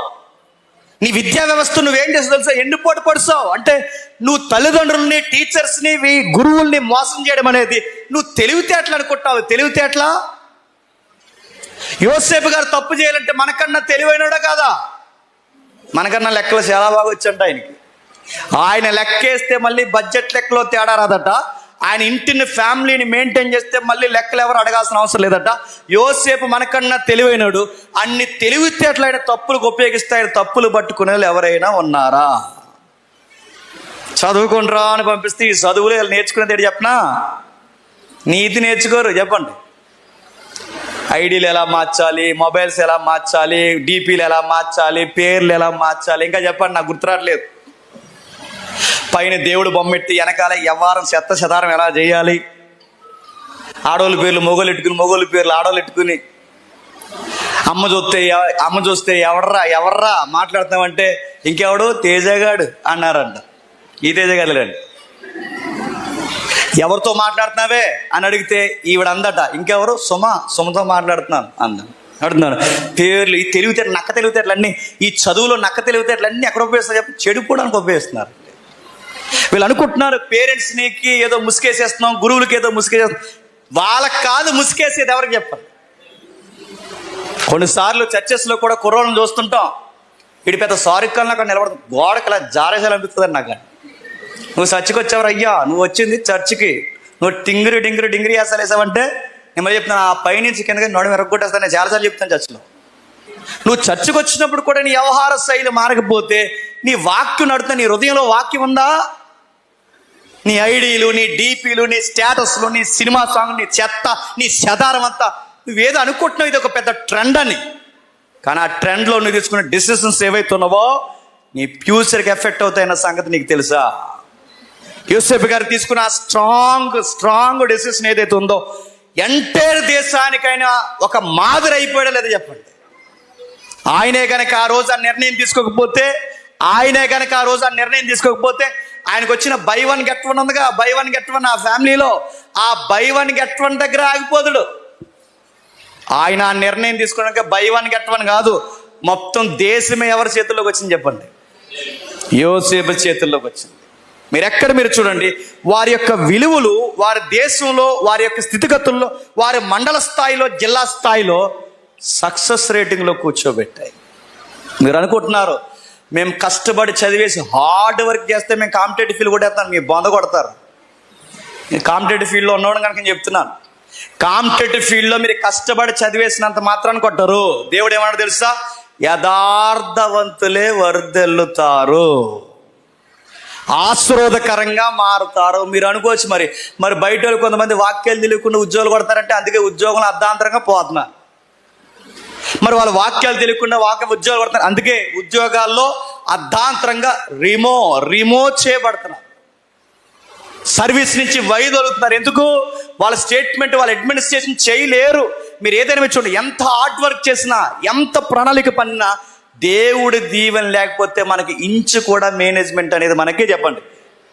నీ విద్యా వ్యవస్థ నువ్వేం చేస్తావు తెలుసా? ఎండిపోటు పడుస్తావు. అంటే నువ్వు తల్లిదండ్రుల్ని, టీచర్స్ని, గురువుల్ని మోసం చేయడం అనేది నువ్వు తెలివితేటలు అనుకుంటావు. తెలివితేటలా? యోసేపు గారు తప్పు చేయాలంటే మనకన్నా తెలివైనడా కాదా? మనకన్నా లెక్కలు చాలా బాగా వచ్చంట ఆయనకి. ఆయన లెక్కేస్తే మళ్ళీ బడ్జెట్ లెక్కలో తేడా రాదట. ఆయన ఇంటిని, ఫ్యామిలీని మెయింటైన్ చేస్తే మళ్ళీ లెక్కలు ఎవరు అడగాల్సిన అవసరం లేదట. యోసేపు మనకన్నా తెలివైనడు. అన్ని తెలివితేటలు ఆయన తప్పులకు ఉపయోగిస్తే ఆయన తప్పులు పట్టుకునే వాళ్ళు ఎవరైనా ఉన్నారా? చదువుకుంటారా అని పంపిస్తే ఈ చదువులు వీళ్ళు నేర్చుకునేది చెప్పనా? నీతి నేర్చుకోరు. చెప్పండి, ఐడీలు ఎలా మార్చాలి, మొబైల్స్ ఎలా మార్చాలి, డీపీలు ఎలా మార్చాలి, పేర్లు ఎలా మార్చాలి, ఇంకా చెప్పండి, నాకు గుర్తురాట్లేదు. పైన దేవుడు బొమ్మెట్టి వెనకాల వ్యవహారం శతారం ఎలా చేయాలి, ఆడోళ్ళ పేర్లు మొగోళ్ళు ఎట్టుకుని, మొగోళ్ళ పేర్లు ఆడోళ్ళు ఎట్టుకుని, అమ్మ చూస్తే ఎవర్రా మాట్లాడుతున్నామంటే ఇంకెవడు తేజగాడు అన్నారంట. ఈ తేజగాడు రండి, ఎవరితో మాట్లాడుతున్నావే అని అడిగితే ఈవిడ అందట ఇంకెవరు, సుమతో మాట్లాడుతున్నాను అడుగుతున్నాను. పేర్లు, ఈ తెలివితేటలు, నక్క తెలివితేటలన్నీ, ఈ చదువులో నక్క తెలివితేటలన్నీ ఎక్కడ ఉపయోగిస్తారు చెప్పి? చెడుకోవడానికి ఉపయోగిస్తున్నారు. వీళ్ళు అనుకుంటున్నారు పేరెంట్స్కి ఏదో ముసుకేసేస్తున్నాం, గురువులకి ఏదో ముసుకేసేస్తున్నాం. వాళ్ళకి కాదు ముసుకేసేది, ఎవరికి చెప్పండి. కొన్నిసార్లు చర్చెస్లో కూడా కుర్రోళ్ళని చూస్తుంటాం, వీడి పెద్ద సారికల్ని అక్కడ నిలబడుతుంది, గోడకి అలా జారేసాలు అనిపిస్తుంది నాకు. నువ్వు చర్చికి వచ్చావు అయ్యా, నువ్వు వచ్చింది చర్చికి, నువ్వు డింగిరి అసలు వేసావంటే నేను మరి చెప్తున్నాను, ఆ పైనుంచి కిందకి నడుము ఎరగొట్టేస్తాను. నేను చాలాసార్లు చెప్తాను చర్చిలో. నువ్వు చర్చికి వచ్చినప్పుడు కూడా నీ వ్యవహార శైలి మారకపోతే, నీ వాక్యం నడుతున్న, నీ హృదయంలో వాక్యం ఉందా? నీ ఐడీలు, నీ డీపీలు, నీ స్టేటస్లు, నీ సినిమా సాంగ్, నీ చెత్త, నీ శదారం అంతా నువ్వేదో అనుకుంటున్నావు ఇది ఒక పెద్ద ట్రెండ్ అని. కానీ ఆ ట్రెండ్లో నువ్వు తీసుకున్న డిసిషన్స్ ఏవైతున్నావో నీ ఫ్యూచర్కి ఎఫెక్ట్ అవుతాయన్న సంగతి నీకు తెలుసా? యోసేపు గారు తీసుకున్న స్ట్రాంగ్ డెసిషన్ ఏదైతే ఉందో ఎంటైర్ దేశానికైనా ఒక మాదిరి అయిపోయాడో లేదో చెప్పండి. ఆయనే కనుక ఆ రోజు ఆ నిర్ణయం తీసుకోకపోతే ఆయనకు వచ్చిన బై వన్ గెట్ వన్ ఉందిగా, బై వన్ గెట్ వన్ ఆ ఫ్యామిలీలో, ఆ బై వన్ గెట్ వన్ దగ్గర ఆగిపోదుడు. ఆయన ఆ నిర్ణయం తీసుకోవడానికి బై వన్ గెట్ వన్ కాదు, మొత్తం దేశమే ఎవరి చేతుల్లోకి వచ్చింది చెప్పండి? యోసేపు చేతుల్లోకి వచ్చింది. మీరు చూడండి, వారి యొక్క విలువలు వారి దేశంలో, వారి యొక్క స్థితిగతుల్లో, వారి మండల స్థాయిలో, జిల్లా స్థాయిలో సక్సెస్ రేటింగ్లో కూర్చోబెట్టాయి. మీరు అనుకుంటున్నారు మేము కష్టపడి చదివేసి హార్డ్ వర్క్ చేస్తే మేము కాంపిటేటివ్ ఫీల్డ్ కొట్టేస్తాను, మీ బొంద కొడతారు. నేను కాంపిటేటివ్ ఫీల్డ్లో ఉన్నవాడు కనుక చెప్తున్నాను, కాంపిటేటివ్ ఫీల్డ్లో మీరు కష్టపడి చదివేసినంత మాత్రాన్ని కొట్టరు. దేవుడు ఏమన్నా తెలుసా? యథార్థవంతులే వర్ధిల్లుతారు, ఆశీర్వాదకరంగా మారుతారు. మీరు అనుకోవచ్చు మరి బయట వాళ్ళు కొంతమంది వాక్యాలు తెలియకుండా ఉద్యోగాలు కొడతారంటే అందుకే ఉద్యోగంలో అర్ధాంతరంగా పోతున్నారు. మరి వాళ్ళ వాక్యాలు తెలియకుండా ఉద్యోగాలు కొడతారు, అందుకే ఉద్యోగాల్లో అర్ధాంతరంగా రిమోవ్ చేయబడుతున్నారు. సర్వీస్ నుంచి వైదొలుగుతున్నారు. ఎందుకు? వాళ్ళ స్టేట్మెంట్, వాళ్ళ అడ్మినిస్ట్రేషన్ చేయలేరు. మీరు ఏదైనా చూడండి, ఎంత హార్డ్ వర్క్ చేసినా, ఎంత ప్రణాళిక పనినా దేవుడి దీవెన లేకపోతే మనకి ఇంచు కూడా మేనేజ్మెంట్ అనేది మనకే చెప్పండి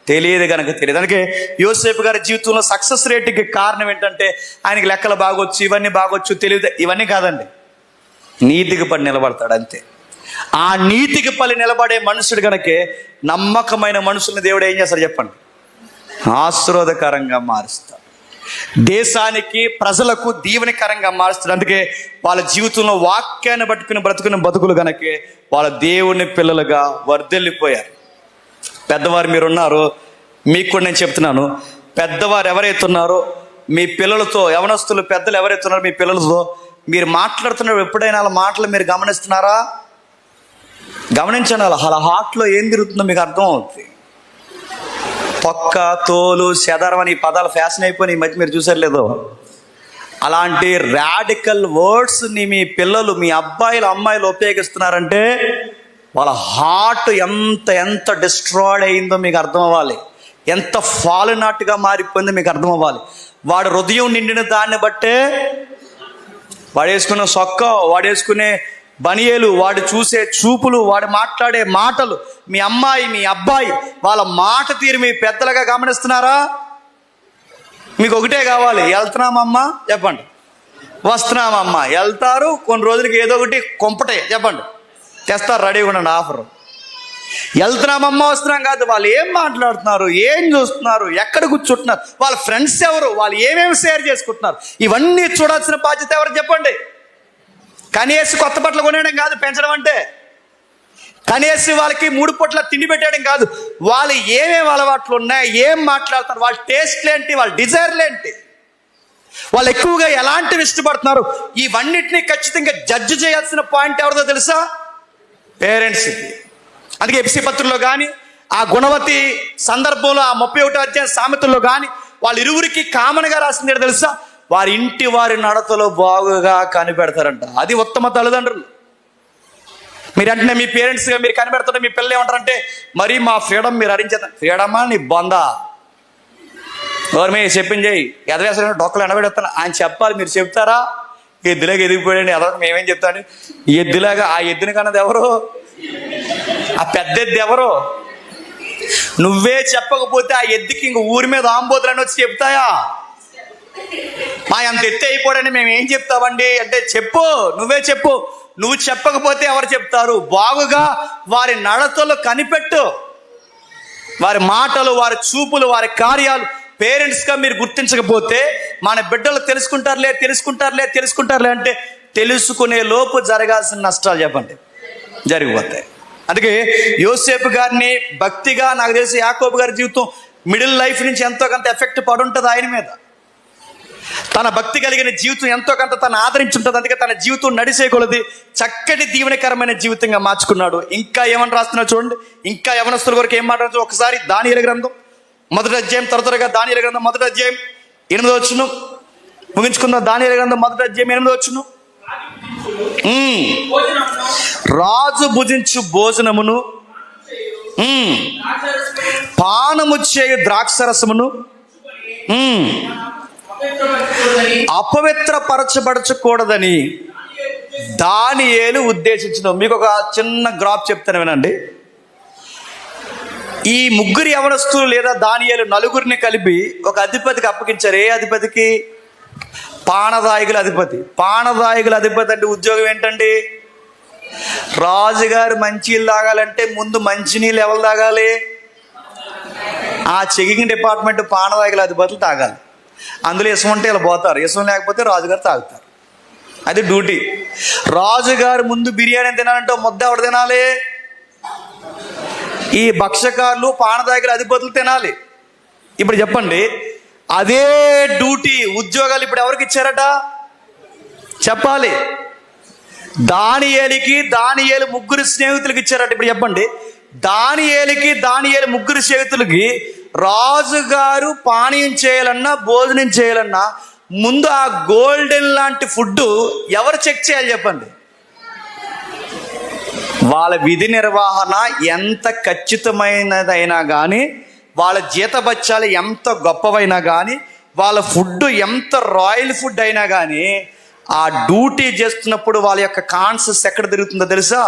తెలియదు కనుక తెలియదు. అందుకే యోసేపు గారి జీవితంలో సక్సెస్ రేటుకి కారణం ఏంటంటే ఆయనకి లెక్కలు బాగొచ్చు, ఇవన్నీ బాగొచ్చు, తెలియదు, ఇవన్నీ కాదండి. నీతికి పడి నిలబడతాడు అంతే. ఆ నీతికి పడి నిలబడే మనుషుడు కనుకే నమ్మకమైన మనుషుల్ని దేవుడు ఏం చేస్తాడు చెప్పండి? ఆశీర్వాదకరంగా మారుస్తాడు. దేశానికి ప్రజలకు దీవెనకరంగా మారుస్తాడు. అందుకే వాళ్ళ జీవితంలో వాక్యాన్ని పట్టుకుని బ్రతుకున్న బతుకులు కనుకే వాళ్ళ దేవుని పిల్లలుగా వర్ధిల్లిపోయారు. పెద్దవారు మీరున్నారు, మీకు కూడా నేను చెప్తున్నాను, పెద్దవారు ఎవరైతే ఉన్నారో మీ పిల్లలతో, యవనస్తులు పెద్దలు ఎవరైతే ఉన్నారో మీ పిల్లలతో మీరు మాట్లాడుతున్నారు, ఎప్పుడైనా వాళ్ళ మాటలు మీరు గమనిస్తున్నారా? గమనించండి. వాళ్ళ హార్ట్లో ఏం తిరుగుతుందో మీకు అర్థం అవుతుంది. పొక్క, తోలు, చెదరం అని ఈ పదాలు ఫ్యాషన్ అయిపోయి ఈ మధ్య మీరు చూసారు లేదో, అలాంటి రాడికల్ వర్డ్స్ని మీ పిల్లలు, మీ అబ్బాయిలు అమ్మాయిలు ఉపయోగిస్తున్నారంటే వాళ్ళ హార్ట్ ఎంత డిస్ట్రాయిడ్ అయిందో మీకు అర్థం అవ్వాలి. ఎంత ఫాలినట్టుగా మారిపోయిందో మీకు అర్థం అవ్వాలి. వాడు హృదయం నిండిన దాన్ని బట్టే వాడు వేసుకున్న సొక్క, వాడు వేసుకునే బనియేలు, వాడు చూసే చూపులు, వాడు మాట్లాడే మాటలు, మీ అమ్మాయి మీ అబ్బాయి వాళ్ళ మాట తీరు మీ పెద్దలుగా గమనిస్తున్నారా? మీకు ఒకటే కావాలి, వెళ్తున్నామమ్మా చెప్పండి, వస్తున్నామమ్మా. వెళ్తారు, కొన్ని రోజులకి ఏదో ఒకటి కొంపటే చెప్పండి తెస్తారు, రెడీగా ఉండండి ఆఫర్. వెళ్తున్నామమ్మా వస్తున్నాం కాదు, వాళ్ళు ఏం మాట్లాడుతున్నారు, ఏం చూస్తున్నారు, ఎక్కడ కూర్చుంటున్నారు, వాళ్ళ ఫ్రెండ్స్ ఎవరు, వాళ్ళు ఏమేమి షేర్ చేసుకుంటున్నారు, ఇవన్నీ చూడాల్సిన బాధ్యత ఎవరు చెప్పండి? కనీసం కొత్త బట్టలు కొనేయడం కాదు పెంచడం అంటే, కనీసం వాళ్ళకి 3 పూట్ల తిండి పెట్టేయడం కాదు. వాళ్ళు ఏమేమి అలవాట్లు ఉన్నాయి, ఏం మాట్లాడుతున్నారు, వాళ్ళ టేస్ట్లు ఏంటి, వాళ్ళ డిజైర్లు ఏంటి, వాళ్ళు ఎక్కువగా ఎలాంటివి ఇష్టపడుతున్నారు, ఇవన్నిటినీ ఖచ్చితంగా జడ్జి చేయాల్సిన పాయింట్ ఎవరిదో తెలుసా? పేరెంట్స్కి. అందుకే ఎఫ్సీ పత్రికలో కానీ, ఆ గుణవతి సందర్భంలో, ఆ 31వ అధ్యాయం సామెతల్లో కానీ వాళ్ళు ఇరువురికి కామన్గా రాసింది ఏంటో తెలుసా? వారి ఇంటి వారి నడతలో బాగుగా కనిపెడతారంట. అది ఉత్తమ తల్లిదండ్రులు. మీరు అంటే మీ పేరెంట్స్గా మీరు కనిపెడుతుంటే మీ పిల్లలు ఏమంటారంటే, మరి మా ఫ్రీడమ్ మీరు హరించేద్దాం. ఫ్రీడమా నీ బొందా, ఎవరు మీ చెప్పింది చేయి, ఎదవేసే డొక్కలు ఎండబెడతాను ఆయన చెప్పాలి. మీరు చెప్తారా? ఎద్దులాగా ఎదిగిపోయాడు ఎదవ, మేమేం చెప్తాను? ఎద్దులాగా ఆ ఎద్దుని కన్నది ఎవరు? ఆ పెద్ద ఎద్దు ఎవరు? నువ్వే చెప్పకపోతే ఆ ఎద్దుకి ఇంక ఊరి మీద ఆంబోతులని వచ్చి చెప్తాయా? మా అంత ఎత్తి అయిపోయాడని మేము ఏం చెప్తామండి అంటే, చెప్పు, నువ్వే చెప్పు. నువ్వు చెప్పకపోతే ఎవరు చెప్తారు? బాగుగా వారి నడతలు కనిపెట్టు, వారి మాటలు, వారి చూపులు, వారి కార్యాలు పేరెంట్స్గా మీరు గుర్తించకపోతే మన బిడ్డలు తెలుసుకుంటారులే అంటే తెలుసుకునే లోపు జరగాల్సిన నష్టాలు చెప్పండి జరిగిపోతాయి. అందుకే యోసేపు గారిని భక్తిగా, నాకు తెలిసి యాకోబు గారి జీవితం మిడిల్ లైఫ్ నుంచి ఎంతో కొంత ఎఫెక్ట్ పడి ఉంటుంది ఆయన మీద. తన భక్తి కలిగిన జీవితం ఎంతో కొంత తను ఆదరించుంటుంది. అందుకే తన జీవితం నడిసే కొలది చక్కటి దీవెనకరమైన జీవితంగా మార్చుకున్నాడు. ఇంకా ఏమని రాస్తున్నాడు చూడండి, ఇంకా యవనస్తుల వరకు ఏం మాట్లాడుతూ ఒకసారి దానియేలు గ్రంథం 1వ అధ్యాయం, త్వరగా దానియేలు గ్రంథం 1వ అధ్యాయం 8వ వచనం ముగించుకుందాం. దానియేలు గ్రంథం 1వ అధ్యాయం 8వ వచనం. రాజు భుజించు భోజనమును, పానము చేయు ద్రాక్షరసమును అపవిత్రపరచబడచకూడదని దానియేలు ఉద్దేశించడం. మీకు ఒక చిన్న గ్రాఫ్ చెప్తాను వినండి. ఈ ముగ్గురు యవనస్తులు లేదా దానియేలు నలుగురిని కలిపి ఒక అధిపతికి అప్పగించారు. ఏ అధిపతికి? పానదాయకుల అధిపతి. పానదాయకుల అధిపతి అంటే ఉద్యోగం ఏంటండి? రాజుగారు మంచినీళ్ళు తాగాలంటే ముందు మంచినీళ్ళు ఎవరు తాగాలి? ఆ చెకింగ్ డిపార్ట్మెంట్ పానదాయకుల అధిపతులు తాగాలి. అందులో ఇసం ఉంటే ఇలా పోతారు, ఇసం లేకపోతే రాజుగారు తాగుతారు. అది డ్యూటీ. రాజుగారు ముందు బిర్యానీ తినాలంటే ముద్ద ఎవరు తినాలి? ఈ భక్షకారులు పానదాయకుల అధిపతులు తినాలి. ఇప్పుడు చెప్పండి, అదే డ్యూటీ ఉద్యోగాలు ఇప్పుడు ఎవరికి ఇచ్చారట చెప్పాలి? దానియేలు ముగ్గురు స్నేహితులకి ఇచ్చారట. ఇప్పుడు చెప్పండి, దానియేలు ముగ్గురు స్నేహితులకి రాజుగారు పానీయం చేయాలన్నా భోజనం చేయాలన్నా ముందు ఆ గోల్డెన్ లాంటి ఫుడ్ ఎవరు చెక్ చేయాలి చెప్పండి? వాళ్ళ విధి నిర్వహణ ఎంత ఖచ్చితమైనదైనా కానీ, వాళ్ళ జీతబత్యాలు ఎంత గొప్పవైనా కానీ, వాళ్ళ ఫుడ్ ఎంత రాయల్ ఫుడ్ అయినా కానీ, ఆ డ్యూటీ చేస్తున్నప్పుడు వాళ్ళ యొక్క కాన్షియస్ ఎక్కడ తిరుగుతుందో తెలుసా?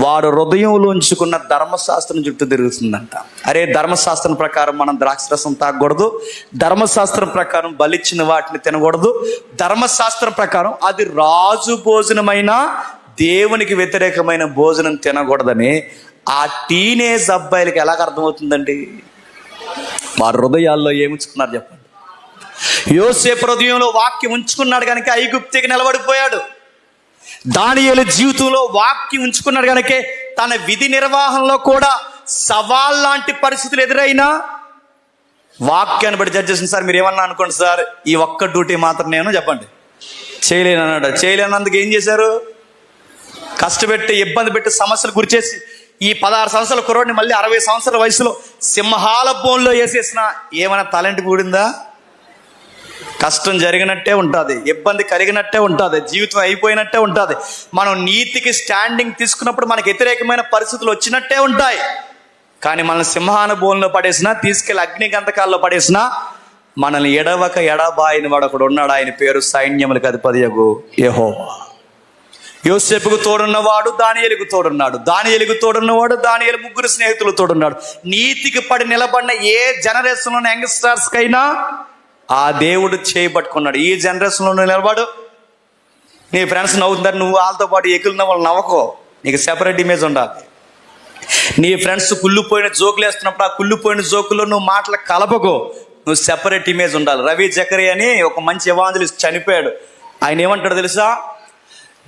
వాడు హృదయంలో ఉంచుకున్న ధర్మశాస్త్రం చుట్టూ తిరుగుతుందంట. అరే, ధర్మశాస్త్రం ప్రకారం మనం ద్రాక్షరసం తాగకూడదు, ధర్మశాస్త్రం ప్రకారం బలిచ్చిన వాటిని తినకూడదు, ధర్మశాస్త్రం ప్రకారం అది రాజు భోజనమైన దేవునికి వ్యతిరేకమైన భోజనం తినకూడదని ఆ టీనేజ్ అబ్బాయిలకి ఎలాగ అర్థమవుతుందండి? వారి హృదయాల్లో ఏముంచుకున్నారు చెప్పండి. యోసేపు హృదయంలో వాక్యం ఉంచుకున్నాడు కనుక ఐగుప్తికి నిలబడిపోయాడు. దానియేలు జీవితంలో వాక్యం ఉంచుకున్నాడు కనుకే తన విధి నిర్వహణలో కూడా సవాల్ లాంటి పరిస్థితులు ఎదురైనా వాక్యాన్ని బట్టి జడ్జ్ చేసింది. సార్ మీరు ఏమన్నా అనుకోండి సార్, ఈ ఒక్క డ్యూటీ మాత్రం నేను చెప్పండి చేయలేను అన్నాడు. చేయలేనందుకు ఏం చేశారు? కష్టపెట్టి ఇబ్బంది పెట్టి సమస్యలు గురిచేసి ఈ 16 సంవత్సరాల కుర్రోడిని మళ్ళీ 60 సంవత్సరాల వయసులో సింహాల బోన్లో వేసేసిన ఏమైనా టాలెంట్ కూడిందా? కష్టం జరిగినట్టే ఉంటుంది, ఇబ్బంది కలిగినట్టే ఉంటుంది, జీవితం అయిపోయినట్టే ఉంటుంది. మనం నీతికి స్టాండింగ్ తీసుకున్నప్పుడు మనకు వ్యతిరేకమైన పరిస్థితులు వచ్చినట్టే ఉంటాయి. కానీ మనల్ని సింహాన బోన్లో పడేసినా, తీసుకెళ్ళి అగ్ని గంధకాల్లో పడేసినా మనల్ని ఎడవక ఎడబాయిన వాడు ఒకడు ఉన్నాడు. ఆయన పేరు సైన్యములకు అధిపతియగు యెహోవా. యోసేపుకు తోడున్నవాడు దానియేలుకు తోడున్నాడు, దానియేలుకు తోడున్నవాడు దానియేలు ముగ్గురు స్నేహితులు తోడున్నాడు. నీతికి పడి నిలబడిన ఏ జనరేషన్లోని యంగ్స్టర్స్కైనా ఆ దేవుడు చేయబట్టుకున్నాడు. ఈ జనరేషన్లో నిలబడు, నీ ఫ్రెండ్స్ నవ్వుతున్నారు, నువ్వు వాళ్ళతో పాటు ఎగులు నవ్వు నవ్వకో, నీకు సెపరేట్ ఇమేజ్ ఉండాలి. నీ ఫ్రెండ్స్ కుళ్ళిపోయిన జోకులు వేస్తున్నప్పుడు ఆ కుళ్ళిపోయిన జోకుల్లో నువ్వు మాటలు కలపకో, నువ్వు సెపరేట్ ఇమేజ్ ఉండాలి. రవి జకరియా అని ఒక మంచి ఎవాంజలిస్ట్ చనిపోయాడు. ఆయన ఏమంటాడు తెలుసా?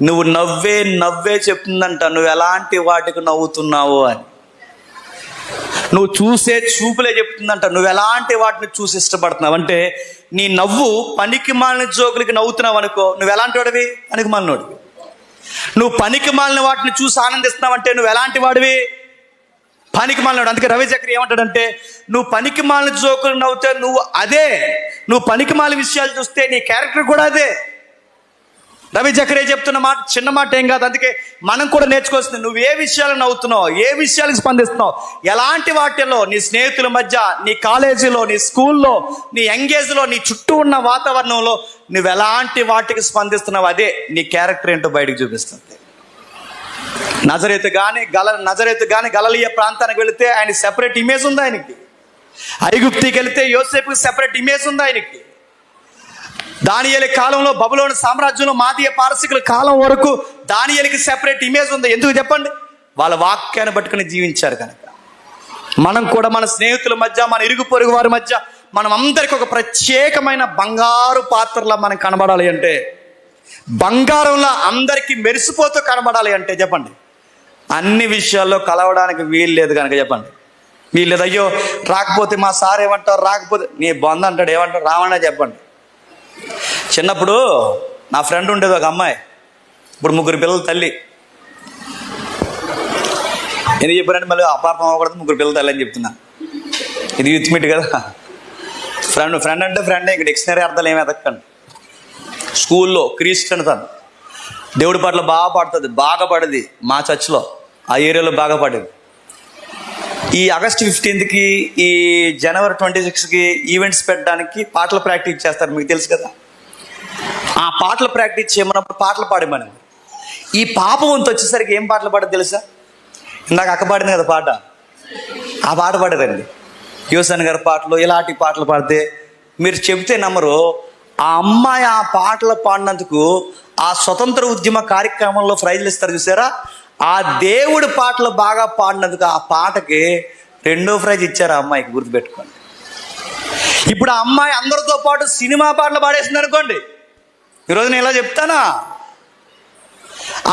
నువ్వు నవ్వే చెప్తుందంట నువ్వు ఎలాంటి వాటికి నవ్వుతున్నావు అని. నువ్వు చూసే చూపులే చెప్తుందంట నువ్వు ఎలాంటి వాటిని చూసి ఇష్టపడుతున్నావు. అంటే నీ నవ్వు పనికి మాలిన జోకులకి నవ్వుతున్నావు అనుకో, నువ్వు ఎలాంటి వాడివి? పనికి మాలినోడివి. నువ్వు పనికి మాలిన వాటిని చూసి ఆనందిస్తున్నావు అంటే నువ్వు ఎలాంటి వాడివి? పనికి మాలినోడు. అందుకే రవి చక్రి ఏమంటాడంటే, నువ్వు పనికి మాలిన జోకులు నవ్వుతే నువ్వు అదే, నువ్వు పనికి మాలిన విషయాలు చూస్తే నీ క్యారెక్టర్ కూడా అదే. రవి జకరే చెప్తున్న మాట చిన్న మాట ఏం కాదు. అందుకే మనం కూడా నేర్చుకోవాల్సింది, నువ్వు ఏ విషయాలు నవ్వుతున్నావు, ఏ విషయాలకు స్పందిస్తున్నావు, ఎలాంటి వాటిల్లో, నీ స్నేహితుల మధ్య, నీ కాలేజీలో, నీ స్కూల్లో, నీ యంగేజ్లో, నీ చుట్టూ ఉన్న వాతావరణంలో నువ్వు ఎలాంటి వాటికి స్పందిస్తున్నావు, అదే నీ క్యారెక్టర్ ఏంటో బయటకు చూపిస్తుంది. నజరేతు కానీ గలిలయ ప్రాంతానికి వెళితే ఆయన సెపరేట్ ఇమేజ్ ఉంది ఆయనకి. ఐగుప్తికి వెళితే యోసేపుకి సెపరేట్ ఇమేజ్ ఉంది ఆయనకి. దానియేలు కాలంలో బబులోను సామ్రాజ్యంలో మాదీయ పారసీకుల కాలం వరకు దానియేలుకి సెపరేట్ ఇమేజ్ ఉంది. ఎందుకు చెప్పండి? వాళ్ళ వాక్యాన్ని పట్టుకుని జీవించారు కనుక. మనం కూడా మన స్నేహితుల మధ్య, మన ఇరుగు పొరుగు వారి మధ్య మనం అందరికి ఒక ప్రత్యేకమైన బంగారు పాత్రలా మనం కనబడాలి అంటే, బంగారంలా అందరికీ మెరిసిపోతూ కనబడాలి అంటే చెప్పండి, అన్ని విషయాల్లో కలవడానికి వీలు లేదు కనుక చెప్పండి. వీలు లేదు. అయ్యో రాకపోతే మా సార్ ఏమంటారు, రాకపోతే నీ బంధు అంటాడు, ఏమంటారు, రావన్నా చెప్పండి. చిన్నప్పుడు నా ఫ్రెండ్ ఉండేది ఒక అమ్మాయి, ఇప్పుడు 3 పిల్లల తల్లి. ఎందుకు చెప్పారంటే మళ్ళీ అపార్థం అవ్వకూడదు, 3 పిల్లల తల్లి అని చెప్తున్నా. ఇది యూత్ మీట్ కదా. ఫ్రెండ్ అంటే ఫ్రెండే, ఇంక డిక్షనరీ అర్థాలు ఏమి ఎదక్కండి. స్కూల్లో క్రిస్టియన్ తను దేవుడి పాటలు బాగా పాడుతుంది, బాగా పడేది మా చర్చ్లో, ఆ ఏరియాలో బాగా పడేది. ఈ ఆగస్ట్ 15కి, ఈ జనవరి 26కి ఈవెంట్స్ పెట్టడానికి పాటలు ప్రాక్టీస్ చేస్తారు, మీకు తెలుసు కదా. ఆ పాటలు ప్రాక్టీస్ చేయమన్నప్పుడు పాటలు పాడమని, ఈ పాప వంతు వచ్చేసరికి ఏం పాటలు పాడదు తెలుసా? ఇందాక అక్క పాడింది కదా పాట, ఆ పాట పాడేదండి. యోసన్ గారి పాటలు, ఇలాంటి పాటలు పాడితే మీరు చెబితే నమ్మరు, ఆ అమ్మాయి ఆ పాటలు పాడినందుకు ఆ స్వతంత్ర ఉద్యమ కార్యక్రమంలో ప్రైజ్లు ఇస్తారు చూసారా, ఆ దేవుడి పాటలు బాగా పాడినందుకు ఆ పాటకి 2వ ప్రైజ్ ఇచ్చారు ఆ అమ్మాయికి, గుర్తుపెట్టుకోండి. ఇప్పుడు ఆ అమ్మాయి అందరితో పాటు సినిమా పాటలు పాడేసింది అనుకోండి, ఈరోజు నేను ఇలా చెప్తానా?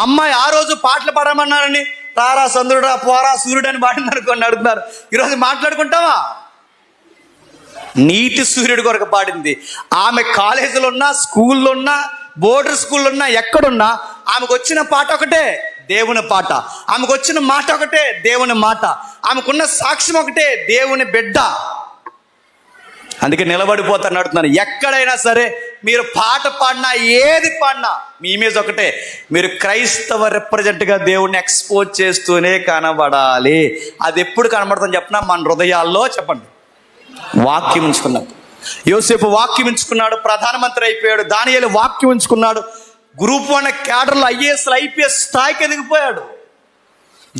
అమ్మాయి ఆ రోజు పాటలు పాడమన్నారని రారా చంద్రుడా పోరా సూర్యుడు అని పాడింది అనుకోండి, అడుగుతున్నారు. ఈరోజు మాట్లాడుకుంటావా? నీతి సూర్యుడి కొరకు పాడింది. ఆమె కాలేజీలో ఉన్నా, స్కూల్లో ఉన్నా, బోర్డర్ స్కూల్లో ఉన్నా, ఎక్కడున్నా ఆమెకు వచ్చిన పాట ఒకటే, దేవుని పాట. ఆమెకు వచ్చిన మాట ఒకటే, దేవుని మాట. ఆమెకున్న సాక్ష్యం ఒకటే, దేవుని బిడ్డ. అందుకే నిలబడిపోతాను అడుగుతున్నాను. ఎక్కడైనా సరే మీరు పాట పాడినా, ఏది పాడినా మీ ఇమేజ్ ఒకటే, మీరు క్రైస్తవ రిప్రజెంట్గా దేవుణ్ణి ఎక్స్పోజ్ చేస్తూనే కనబడాలి. అది ఎప్పుడు కనబడుతుందని చెప్పినా మన హృదయాల్లో చెప్పండి, వాక్యం ఉంచుకున్నప్పుడు. యోసేపు వాక్యం ఉంచుకున్నాడు, ప్రధానమంత్రి అయిపోయాడు. దానియేలు వాక్యం ఉంచుకున్నాడు, గ్రూప్ 1 క్యాడర్లో IAS IPS స్థాయికి ఎదిగిపోయాడు.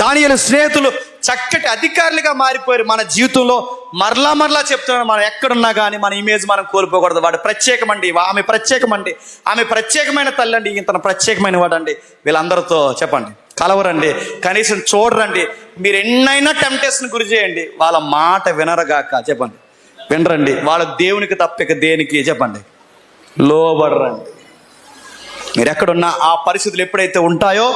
దానియేలు స్నేహితులు చక్కటి అధికారులుగా మారిపోయారు. మన జీవితంలో మరలా చెప్తున్నాను, మనం ఎక్కడున్నా కానీ మన ఇమేజ్ మనం కోల్పోకూడదు. వాడు ప్రత్యేకమండి, ఆమె ప్రత్యేకమండి, ఆమె ప్రత్యేకమైన తల్లి అండి, ఇంత ప్రత్యేకమైన వాడండి. వీళ్ళందరితో చెప్పండి, కలవరండి, కనీసం చూడరండి. మీరు ఎన్నైనా టెంప్టేషన్ గురి చేయండి, వాళ్ళ మాట వినరగాక. చెప్పండి, వినరండి. వాళ్ళ దేవునికి తప్పిక దేనికి చెప్పండి లోబడరండి. మీరు ఎక్కడున్నా ఆ పరిస్థితులు ఎప్పుడైతే ఉంటాయో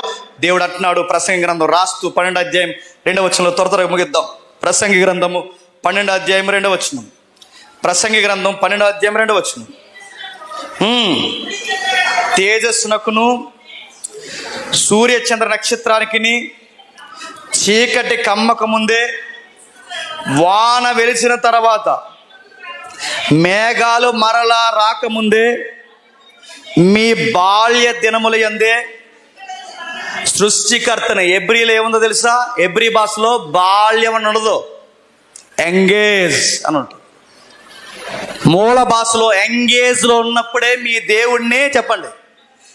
దేవుడు అంటున్నాడు, ప్రసంగి గ్రంథం రాస్తూ 12వ అధ్యాయం 2వ వచనంలో త్వరగా ముగిద్దాం. ప్రసంగి గ్రంథము 12వ అధ్యాయం 2వ వచనం. ప్రసంగి గ్రంథం 12వ అధ్యాయం 2వ వచనం. తేజస్సునకును సూర్యచంద్ర నక్షత్రానికి చీకటి కమ్మక ముందే, వాన వెలిసిన తర్వాత, మేఘాలు మరలా రాకముందే, మీ బాల్య దినముల యందే సృష్టికర్తను. ఎబ్రిలో ఏముందో తెలుసా? ఎబ్రి భాషలో బాల్యం అని ఉండదు, ఎంగేజ్ అని ఉంటుంది. మూల భాషలో ఎంగేజ్లో ఉన్నప్పుడే మీ దేవుణ్ణి చెప్పండి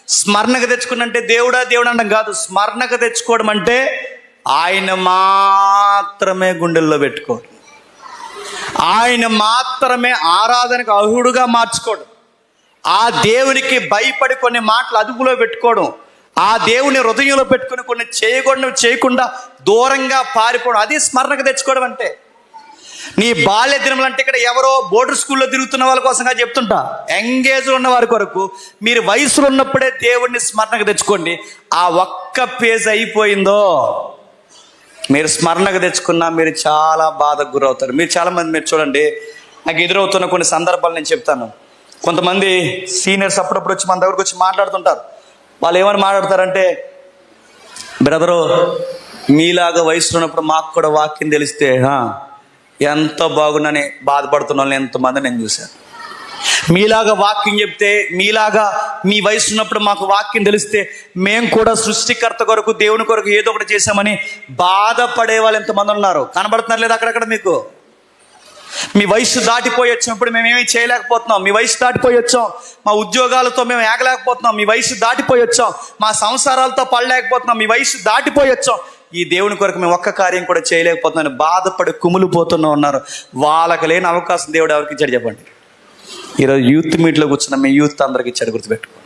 స్మరణకు తెచ్చుకున్నంటే దేవుడా అంటాం కాదు. స్మరణకు తెచ్చుకోవడం అంటే ఆయన మాత్రమే గుండెల్లో పెట్టుకోవడం, ఆయన మాత్రమే ఆరాధనకు అర్హుడుగా మార్చుకోవడం, ఆ దేవునికి భయపడి కొన్ని మాటలు అదుపులో పెట్టుకోవడం, ఆ దేవుని హృదయంలో పెట్టుకుని కొన్ని చేయకుండా దూరంగా పారిపోవడం, అది స్మరణకు తెచ్చుకోవడం అంటే. నీ బాల్య దినములు అంటే ఇక్కడ ఎవరో బోర్డర్ స్కూల్లో తిరుగుతున్న వాళ్ళ కోసంగా చెప్తుంటా, ఎంగేజ్లో ఉన్న వారి కొరకు. మీరు వయసులో ఉన్నప్పుడే దేవుడిని స్మరణకు తెచ్చుకోండి. ఆ ఒక్క పేజ్ అయిపోయిందో, మీరు స్మరణకు తెచ్చుకున్నా మీరు చాలా బాధకు గురవుతారు. మీరు చాలామంది మీరు చూడండి, నాకు ఎదురవుతున్న కొన్ని సందర్భాలు నేను చెప్తాను. కొంతమంది సీనియర్స్ అప్పుడప్పుడు వచ్చి మన దగ్గరకు వచ్చి మాట్లాడుతుంటారు. వాళ్ళు ఏమని మాట్లాడతారంటే, బ్రదరు మీలాగా వయసులో ఉన్నప్పుడు మాకు కూడా వాక్యం తెలిస్తే ఎంత బాగుందని బాధపడుతున్న వాళ్ళని ఎంతమంది నేను చూశాను. మీలాగా వాక్యం చెప్తే, మీలాగా మీ వయసు ఉన్నప్పుడు మాకు వాక్యం తెలిస్తే మేము కూడా సృష్టికర్త కొరకు దేవుని కొరకు ఏదో ఒకటి చేశామని బాధపడే వాళ్ళు ఎంతమంది ఉన్నారు. కనబడుతున్నారు లేదా అక్కడక్కడ మీకు? మీ వయసు దాటిపోయి వచ్చాం, ఇప్పుడు మేమేమీ చేయలేకపోతున్నాం. మీ వయసు దాటిపోయి వచ్చాం, మా ఉద్యోగాలతో మేము ఏగలేకపోతున్నాం. మీ వయసు దాటిపోయి వచ్చాం, మా సంసారాలతో పడలేకపోతున్నాం. మీ వయసు దాటిపోయి వచ్చాం, ఈ దేవుని కొరకు మేము ఒక్క కార్యం కూడా చేయలేకపోతున్నాం, బాధపడి కుమిలిపోతున్నా ఉన్నారు. వాళ్ళకి లేని అవకాశం దేవుడు ఎవరికి ఇచ్చాడు చెప్పండి? ఈరోజు యూత్ మీట్లో కూర్చున్న మీ యూత్ అందరికి ఇచ్చాడు, గుర్తుపెట్టుకో.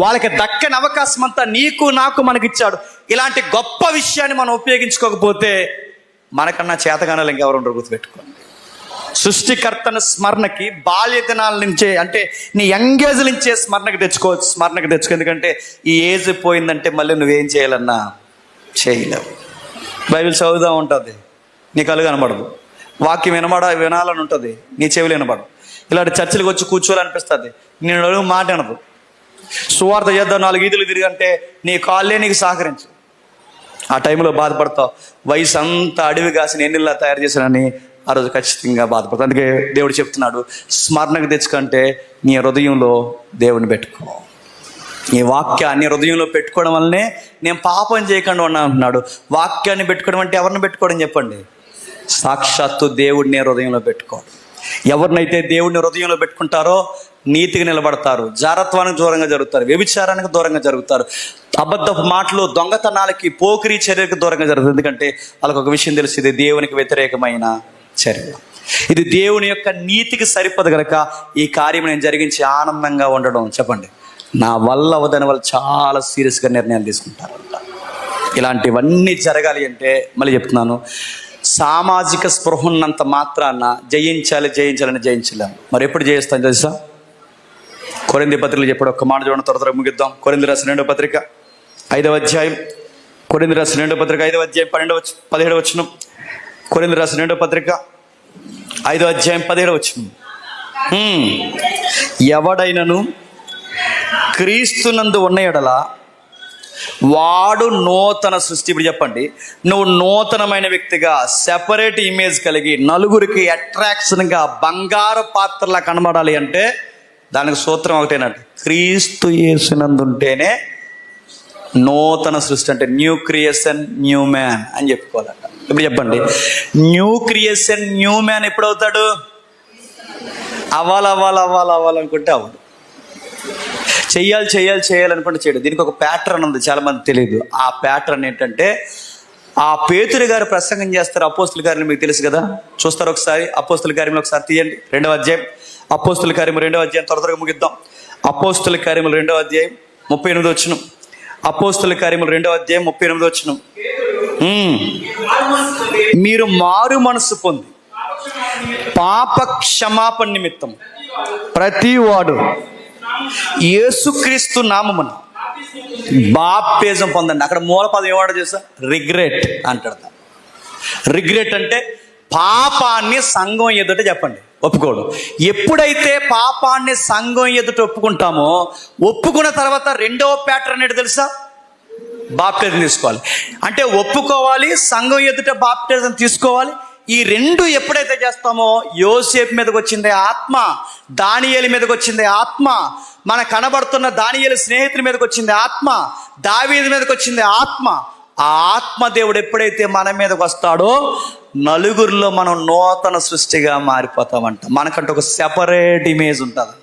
వాళ్ళకి దక్కని అవకాశం అంతా నీకు నాకు మనకిచ్చాడు. ఇలాంటి గొప్ప విషయాన్ని మనం ఉపయోగించుకోకపోతే మనకన్నా చేతగానాలు ఇంకెవరు ఉండరు, గుర్తుపెట్టుకోండి. సృష్టికర్తన స్మరణకి బాల్య దినాల నుంచే, అంటే నీ యంగేజ్ నుంచే స్మరణకు తెచ్చుకో. ఎందుకంటే ఈ ఏజ్ పోయిందంటే మళ్ళీ నువ్వేం చేయాలన్నా చేయలేవు. బైబిల్ చదువుదా ఉంటుంది, నీ కళ్ళు కనబడదు. వాక్యం వినాలని ఉంటుంది, నీ చెవులు వినబడదు. ఇలాంటి చర్చలకు వచ్చి కూర్చోవాలనిపిస్తుంది, నేను అడుగు మాట అనదు. సువార్త చేద్దాం 4 ఈదులు తిరిగంటే నీ కాళ్ళే నీకు సహకరించు. ఆ టైంలో బాధపడతావు. వయసు అంతా అడవి కాసిన ఎన్నిల్లా తయారు చేశానని ఆ రోజు ఖచ్చితంగా బాధపడతావు. అందుకే దేవుడు చెప్తున్నాడు, స్మరణకు తెచ్చుకుంటే నీ హృదయంలో దేవుని పెట్టుకో. ఈ వాక్యాన్ని హృదయంలో పెట్టుకోవడం వల్లనే నేను పాపం చేయకుండా ఉన్నా అంటున్నాడు. వాక్యాన్ని పెట్టుకోవడం అంటే ఎవరిని పెట్టుకోవడం చెప్పండి? సాక్షాత్తు దేవుడిని హృదయంలో పెట్టుకోవడం. ఎవరినైతే దేవుడిని హృదయంలో పెట్టుకుంటారో నీతికి నిలబడతారు, జారత్వానికి దూరంగా జరుగుతారు, వ్యభిచారానికి దూరంగా జరుగుతారు, అబద్ధపు మాటలు, దొంగతనాలకి, పోకిరీ చర్యలకు దూరంగా జరుగుతుంది. ఎందుకంటే వాళ్ళకి ఒక విషయం తెలిసి, ఇది దేవునికి వ్యతిరేకమైన చర్య, ఇది దేవుని యొక్క నీతికి సరిపదు గనక ఈ కార్యం నేను జరిగించి ఆనందంగా ఉండడం చెప్పండి నా వల్ల అవదని వాళ్ళు చాలా సీరియస్గా నిర్ణయాలు తీసుకుంటారు. ఇలాంటివన్నీ జరగాలి అంటే మళ్ళీ చెప్తున్నాను, సామాజిక స్పృహ ఉన్నంత మాత్రాన జయించాలని జయించలేము. మరి ఎప్పుడు జయిస్తాను తెలుసా? కొరింథీ పత్రికలు చెప్పాడు. ఒక్క మాట చూడండి, త్వరగా ముగిద్దాం. కొరింథీ రాసిన 2వ పత్రిక 5వ అధ్యాయం, కొరింథీ రాసిన 2వ పత్రిక 5వ అధ్యాయం 17వ వచనం. కొరింథీ రాసిన 2వ పత్రిక 5వ అధ్యాయం 17వ వచనం. ఎవడైనను క్రీస్తునందు ఉన్న ఎడల వాడు నూతన సృష్టి. ఇప్పుడు చెప్పండి, నువ్వు నూతనమైన వ్యక్తిగా, సెపరేట్ ఇమేజ్ కలిగి, నలుగురికి అట్రాక్షన్గా బంగారు పాత్రలా కనబడాలి అంటే దానికి సూత్రం ఒకటేనంట, క్రీస్తు యేసునందు ఉంటేనే నూతన సృష్టి. అంటే న్యూ క్రియేషన్, న్యూ మ్యాన్ అని చెప్పుకోవాలంట. ఇప్పుడు చెప్పండి, న్యూ క్రియేషన్, న్యూ మ్యాన్ ఎప్పుడవుతాడు? అవ్వాలనుకుంటే అవ్వదు. చేయాలనుకుంటే చేయడు. దీనికి ఒక ప్యాటర్న్ ఉంది, చాలా మంది తెలియదు. ఆ ప్యాటర్న్ ఏంటంటే ఆ పేతురు గారు ప్రసంగం చేస్తారు అపోస్తుల కార్యం, మీకు తెలుసు కదా, చూస్తారు ఒకసారి. అపోస్తుల కార్యంలో ఒకసారి తీయండి, 2వ అధ్యాయం. అపోస్తుల కార్యం 2వ అధ్యాయం, త్వరగా ముగిద్దాం. అపోస్తుల కార్యములు 2వ అధ్యాయం 38 వచనం. అపోస్తుల కార్యములు 2వ అధ్యాయం 38 వచనం. మీరు మారు మనసు పొంది పాప క్షమాపణ నిమిత్తం ప్రతి వాడు యేసుక్రీస్తు నామమున బాప్తిజం పొందండి. అక్కడ మూల పదం ఏవాడో చేసా, రిగ్రెట్ అంటాడు. రిగ్రెట్ అంటే పాపాన్ని సంఘం ఎదుట చెప్పండి ఒప్పుకోడు. ఎప్పుడైతే పాపాన్ని సంఘం ఎదుట ఒప్పుకుంటామో, ఒప్పుకున్న తర్వాత రెండవ ప్యాటర్న్ ఏంటో తెలుసా, బాప్టిజం తీసుకోవాలి. అంటే ఒప్పుకోవాలి, సంఘం ఎదుట బాప్టిజం తీసుకోవాలి. ఈ రెండు ఎప్పుడైతే చేస్తామో, యోసేపు మీదకి వచ్చింది ఆత్మ, దానియేలు మీదకి వచ్చింది ఆత్మ, మన కనబడుతున్న దానియేలు స్నేహితుల మీదకి వచ్చింది ఆత్మ, దావీదు మీదకి వచ్చింది ఆత్మ. ఆ ఆత్మ దేవుడు ఎప్పుడైతే మన మీదకి వస్తాడో, నలుగురిలో మనం నూతన సృష్టిగా మారిపోతామంట. మనకంటే ఒక సెపరేట్ ఇమేజ్ ఉంటుంది.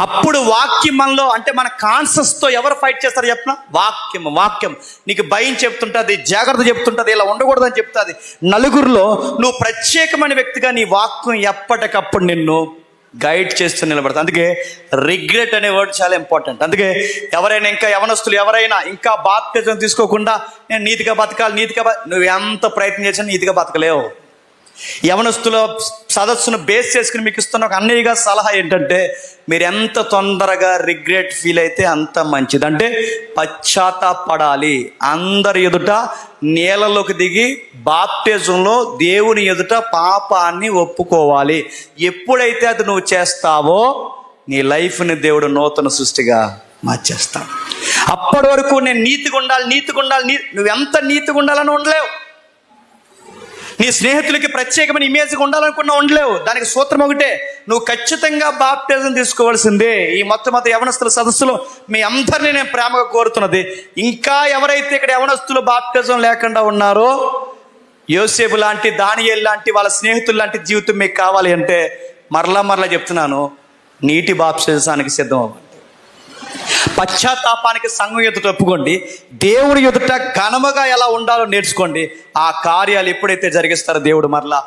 అప్పుడు వాక్యం మనలో, అంటే మన కాన్షియస్తో ఎవరు ఫైట్ చేస్తారు చెప్పిన, వాక్యం నీకు భయం చెప్తుంటుంది, జాగ్రత్త చెప్తుంటుంది, ఇలా ఉండకూడదని చెప్తుంది. నలుగురిలో నువ్వు ప్రత్యేకమైన వ్యక్తిగా నీ వాక్యం ఎప్పటికప్పుడు నిన్ను గైడ్ చేస్తూ నిలబడతా. అందుకే రిగ్రెట్ అనే వర్డ్ చాలా ఇంపార్టెంట్. అందుకే ఎవరైనా, ఇంకా యవనస్తులు ఎవరైనా ఇంకా బాప్తిజం తీసుకోకుండా నేను నీతిగా బతకాలి, నువ్వు ఎంత ప్రయత్నం చేసినా నీతిగా బతకలేవు. యవనస్తుల సదస్సును బేస్ చేసుకుని మీకు ఇస్తున్న ఒక అన్నయ్యగా సలహా ఏంటంటే, మీరు ఎంత తొందరగా రిగ్రెట్ ఫీల్ అయితే అంత మంచిది. అంటే పశ్చాత్తాపడాలి, అందరి ఎదుట నీళ్ళలోకి దిగి బాప్తిజంలో దేవుని ఎదుట పాపాన్ని ఒప్పుకోవాలి. ఎప్పుడైతే అది నువ్వు చేస్తావో, నీ లైఫ్ని దేవుడు నూతన సృష్టిగా మార్చేస్తాడు. అప్పటి వరకు నేను నీతిగా ఉండాలి, నువ్వెంత నీతిగా ఉండాలని ఉండలేవు. నీ స్నేహితులకి ప్రత్యేకమైన ఇమేజ్గా ఉండాలనుకున్నా ఉండలేవు. దానికి సూత్రం ఒకటే, నువ్వు ఖచ్చితంగా బాప్టిజం తీసుకోవాల్సిందే. ఈ మొత్తం యవనస్తుల సదస్సులో మీ అందరినీ నేను ప్రేమగా కోరుతున్నది, ఇంకా ఎవరైతే ఇక్కడ యవనస్తులు బాప్టిజం లేకుండా ఉన్నారో, యోసేపు లాంటి, దానియేలు లాంటి, వాళ్ళ స్నేహితులు లాంటి జీవితం మీకు కావాలి అంటే, మరలా చెప్తున్నాను, నీటి బాప్టిజానికి సిద్ధం అవ్వండి. పశ్చాత్తాపానికి సంఘం ఎదుట ఒప్పుకోండి. దేవుడి ఎదుట ఘనముగా ఎలా ఉండాలో నేర్చుకోండి. ఆ కార్యాలు ఎప్పుడైతే జరిగిస్తారో, దేవుడు మరలా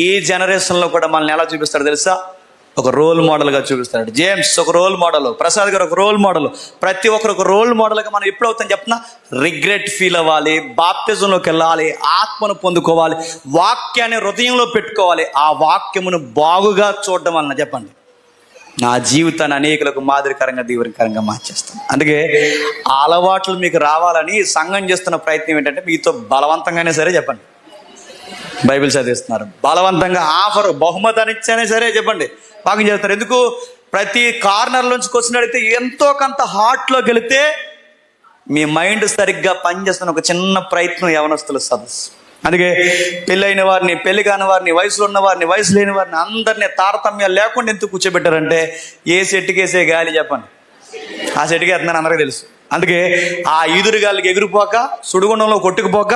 ఈ జనరేషన్లో కూడా మనల్ని ఎలా చూపిస్తాడో తెలుసా, ఒక రోల్ మోడల్గా చూపిస్తాడు. జేమ్స్ ఒక రోల్ మోడల్, ప్రసాద్ గారు ఒక రోల్ మోడల్, ప్రతి ఒక్కరు ఒక రోల్ మోడల్గా మనం ఎప్పుడు అవుతాం చెప్పినా, రిగ్రెట్ ఫీల్ అవ్వాలి, బాప్తిజంలోకి వెళ్ళాలి, ఆత్మను పొందుకోవాలి, వాక్యాన్ని హృదయంలో పెట్టుకోవాలి. ఆ వాక్యమును బాగుగా చూడడం వలన చెప్పండి, నా జీవితాన్ని అనేకులకు మాదిరికరంగా, దీవెనకరంగా మార్చేస్తాను. అందుకే ఆ అలవాట్లు మీకు రావాలని సంఘం చేస్తున్న ప్రయత్నం ఏంటంటే, మీతో బలవంతంగానే సరే చెప్పండి, బైబిల్ చదివిస్తున్నారు, బలవంతంగా ఆఫర్ బహుమతాన్ని ఇచ్చానే సరే చెప్పండి, వాక్యం చేస్తారు. ఎందుకు, ప్రతి కార్నర్లోంచి క్వశ్చన్ అడిగితే ఎంతో కొంత హార్ట్లోకి వెళితే మీ మైండ్ సరిగ్గా పనిచేస్తున్న ఒక చిన్న ప్రయత్నం యవనస్తుల సదస్సు. అందుకే పెళ్ళైన వారిని, పెళ్లి కాని వారిని, వయసులో ఉన్న వారిని, వయసు లేని వారిని అందరినీ తారతమ్యాలు లేకుండా ఎందుకు కూర్చోబెట్టారంటే, ఏ చెట్టుకేసే గాలి చెప్పండి, ఆ చెట్టుకి వేస్తున్నాను అందరికీ తెలుసు. అందుకే ఆ ఈదురు గాలికి ఎగిరిపోక, సుడిగుండంలో కొట్టుకుపోక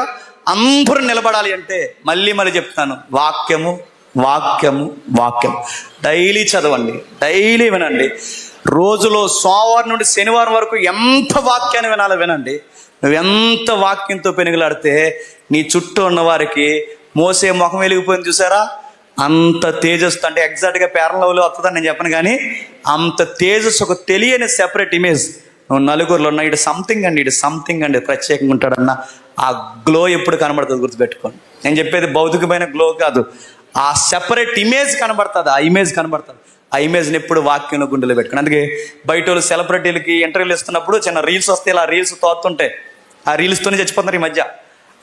అందరూ నిలబడాలి అంటే, మళ్ళీ చెప్తాను, వాక్యం డైలీ చదవండి, డైలీ వినండి. రోజులో సోమవారం నుండి శనివారం వరకు ఎంత వాక్యాన్ని వినాలో వినండి. నువ్వెంత వాక్యంతో పెనుగులాడితే నీ చుట్టూ ఉన్న వారికి, మోసే ముఖం వెలిగిపోయింది చూసారా, అంత తేజస్సు, అంటే ఎగ్జాక్ట్గా పేరంలో వస్తుందని నేను చెప్పను, కానీ అంత తేజస్సు, ఒక తెలియని సెపరేట్ ఇమేజ్ నువ్వు నలుగురిలో ఉన్న, ఇటు సంథింగ్ అండి ప్రత్యేకంగా ఉంటాడన్న ఆ గ్లో ఎప్పుడు కనబడుతుంది, గుర్తుపెట్టుకోండి. నేను చెప్పేది భౌతికమైన గ్లో కాదు, ఆ సెపరేట్ ఇమేజ్ కనబడుతుంది, ఆ ఇమేజ్ని ఎప్పుడు వాక్యంలో గుండెలో పెట్టుకోండి. అందుకే బయట వాళ్ళు సెలబ్రిటీలకి ఇంటర్వ్యూలు ఇస్తున్నప్పుడు చిన్న రీల్స్ వస్తే, ఇలా రీల్స్ తోస్తుంటాయి, ఆ రీల్స్తోనే చచ్చిపోతున్నారు ఈ మధ్య.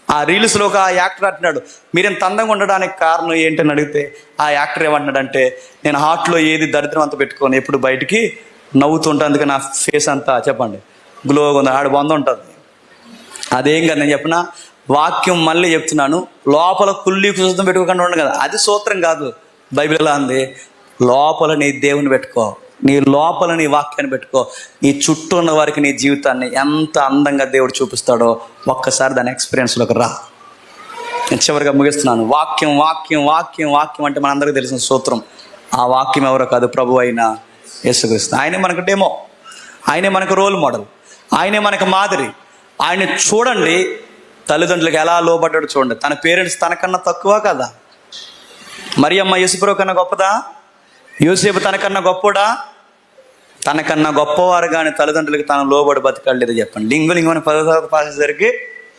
ఆ రీల్స్లో ఒక యాక్టర్ అంటున్నాడు, మీరు ఇంత అందంగా ఉండడానికి కారణం ఏంటని అడిగితే, ఆ యాక్టర్ ఏమంటున్నాడంటే, నేను హార్ట్లో ఏది దరిద్రం అంతా పెట్టుకొని ఎప్పుడు బయటికి నవ్వుతుంటా, అందుకే నా ఫేస్ అంతా చెప్పండి గ్లోగా ఉంది, ఆడ బంధం ఉంటుంది. అదేం కదా నేను చెప్పిన వాక్యం, మళ్ళీ చెప్తున్నాను, లోపల కుళ్ళి కుశుద్ధం పెట్టుకోకుండా ఉండదు కదా, అది సూత్రం కాదు. బైబిల్ ఎలా ఉంది, లోపల నీ దేవుని పెట్టుకో, నీ లోపల నీ వాక్యాన్ని పెట్టుకో, నీ చుట్టూ ఉన్న వారికి నీ జీవితాన్ని ఎంత అందంగా దేవుడు చూపిస్తాడో ఒక్కసారి దాని ఎక్స్పీరియన్స్లోకి రా. నేను చివరిగా ముగిస్తున్నాను. వాక్యం అంటే మనందరికీ తెలిసిన సూత్రం. ఆ వాక్యం ఎవరో కాదు, ప్రభు అయిన యేసుక్రీస్తు. ఆయనే మనకు డెమో, ఆయనే మనకు రోల్ మోడల్, ఆయనే మనకు మాదిరి. ఆయన చూడండి, తల్లిదండ్రులకు ఎలా లోబడ్డాడు చూడండి. తన పేరెంట్స్ తనకన్నా తక్కువ కదా? మరియమ్మ యేసుప్రభు కన్నా గొప్పదా? యోసేపు తనకన్నా గొప్పడా? తనకన్నా గొప్పవారు కానీ తల్లిదండ్రులకి తను లోబడి బతకలేదు. చెప్పండి. లింగులింగమని 10వ తరగతి పాస్ అయ్యేసరికి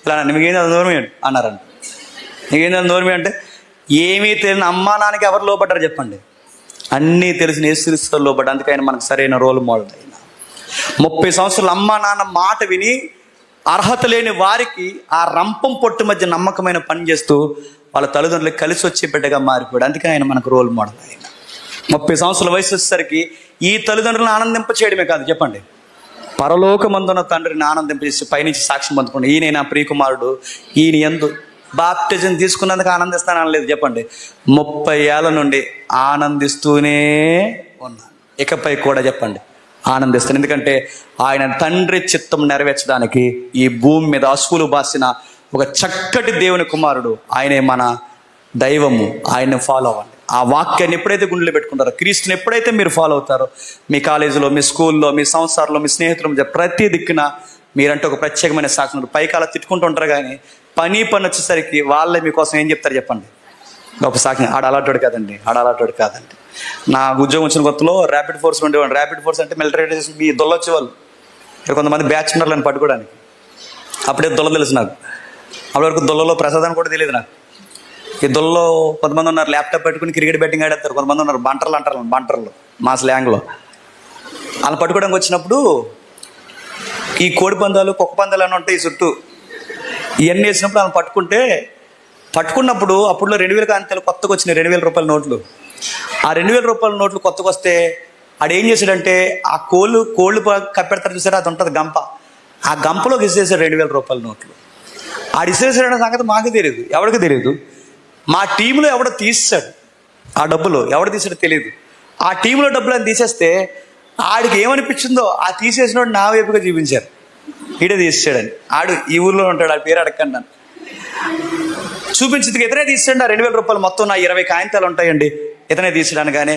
ఇలా మీకేంది నోర్మి అన్నారంట. మీకేంది నోర్మి అంటే ఏమీ తెలియని అమ్మా నాన్నకి ఎవరు లోబడ్డారు చెప్పండి? అన్నీ తెలిసిన యేసుక్రీస్తు లోబడ్డారు. అందుకే ఆయన మనకు సరైన రోల్ మోడల్. అయినా 30 సంవత్సరాలు అమ్మా నాన్న మాట విని అర్హత లేని వారికి ఆ రంపం పొట్టు మధ్య నమ్మకమైన పని చేస్తూ వాళ్ళ తల్లిదండ్రులకు కలిసి వచ్చే బిడ్డగా మారిపోయాడు. అందుకే ఆయన మనకు రోల్ మోడల్. ఆయన 30 సంవత్సరాల వయసు వచ్చేసరికి ఈ తల్లిదండ్రులను ఆనందింప చేయడమే కాదు చెప్పండి, పరలోకమందున్న తండ్రిని ఆనందింపజేసి పైనుంచి సాక్ష్యం పొందుకోండి. ఈయన నా ప్రియకుమారుడు, ఈయన యందు బాప్టిజం తీసుకున్నందుకు ఆనందిస్తానలేదు. చెప్పండి. 30 ఏళ్ళ నుండి ఆనందిస్తూనే ఉన్నాను. ఇకపై కూడా చెప్పండి ఆనందిస్తాను. ఎందుకంటే ఆయన తండ్రి చిత్తం నెరవేర్చడానికి ఈ భూమి మీద అసువులు బాసిన ఒక చక్కటి దేవుని కుమారుడు. ఆయనే మన దైవము. ఆయన్ని ఫాలో అవ్వండి. ఆ వాక్యాన్ని ఎప్పుడైతే గుండెలో పెట్టుకుంటారో, క్రీస్తుని ఎప్పుడైతే మీరు ఫాలో అవుతారో, మీ కాలేజీలో, మీ స్కూల్లో, మీ సంసారంలో, మీ స్నేహితుల మధ్య ప్రతి దిక్కున మీరంటే ఒక ప్రత్యేకమైన సాక్షి. పైకి అలా తిట్టుకుంటూ ఉంటారు కానీ పని వచ్చేసరికి వాళ్ళే మీకోసం ఏం చెప్తారు చెప్పండి? గొప్ప సాక్షి. అలాంటోడు కాదండి, అలాంటోడు కాదండి. నా ఉద్యోగం వచ్చిన కొత్తలో ర్యాపిడ్ ఫోర్స్ ఉండేవాడు. ర్యాపిడ్ ఫోర్స్ అంటే మిలిటరీ మీ దొల్లొచ్చేవాళ్ళు. కొంతమంది బ్యాచ్ ఉన్నారు అని పట్టుకోవడానికి. అప్పుడే దొల్ల తెలుసు నాకు. అప్పటి వరకు దొల్లలో ప్రసాదాన్ని కూడా తెలియదు నాకు. ఈ దొల్లలో కొంతమంది ఉన్నారు ల్యాప్టాప్ పెట్టుకుని క్రికెట్ బ్యాటింగ్ ఆడేస్తారు. కొంతమంది ఉన్నారు బంటర్లు అంటారు, బంటర్లు మా స్లాంగ్లో. అలా పట్టుకోవడానికి వచ్చినప్పుడు ఈ కోడి పందాలు, కుక్క పందాలు అని ఉంటాయి చుట్టూ. ఇవన్నీ వేసినప్పుడు అలా పట్టుకున్నప్పుడు అప్పుడులో 2000 కాంతాలు కొత్తగా వచ్చినాయి, 2000 రూపాయల నోట్లు. ఆ 2000 రూపాయల నోట్లు కొత్తగా వస్తే ఆడు ఏం చేశాడంటే ఆ కోళ్ళు కప్పెడతారు చూసారా, అది ఉంటుంది గంప. ఆ గంపలోకి ఇసేసాడు 2000 రూపాయల నోట్లు. ఆడు ఇసేసాడన్న సంగతి మాకు తెలియదు, ఎవరికి తెలియదు. మా టీంలో ఎవడో తీసాడు ఆ డబ్బులు, ఎవడు తీసాడో తెలియదు. ఆ టీంలో డబ్బులు అని తీసేస్తే ఆడికి ఏమనిపించిందో ఆ తీసేసినోడు నా వైపుగా చూపించారు, ఈడే తీసాడని. ఆడు ఈ ఊర్లో ఉంటాడు, ఆడి పేరు అడగండి నన్ను. చూపించేందుకు ఇతనే తీసాడు. ఆ 2000 రూపాయలు మొత్తం నా 20 కాగితాలు ఉంటాయండి, ఇతనే తీసాడు. కానీ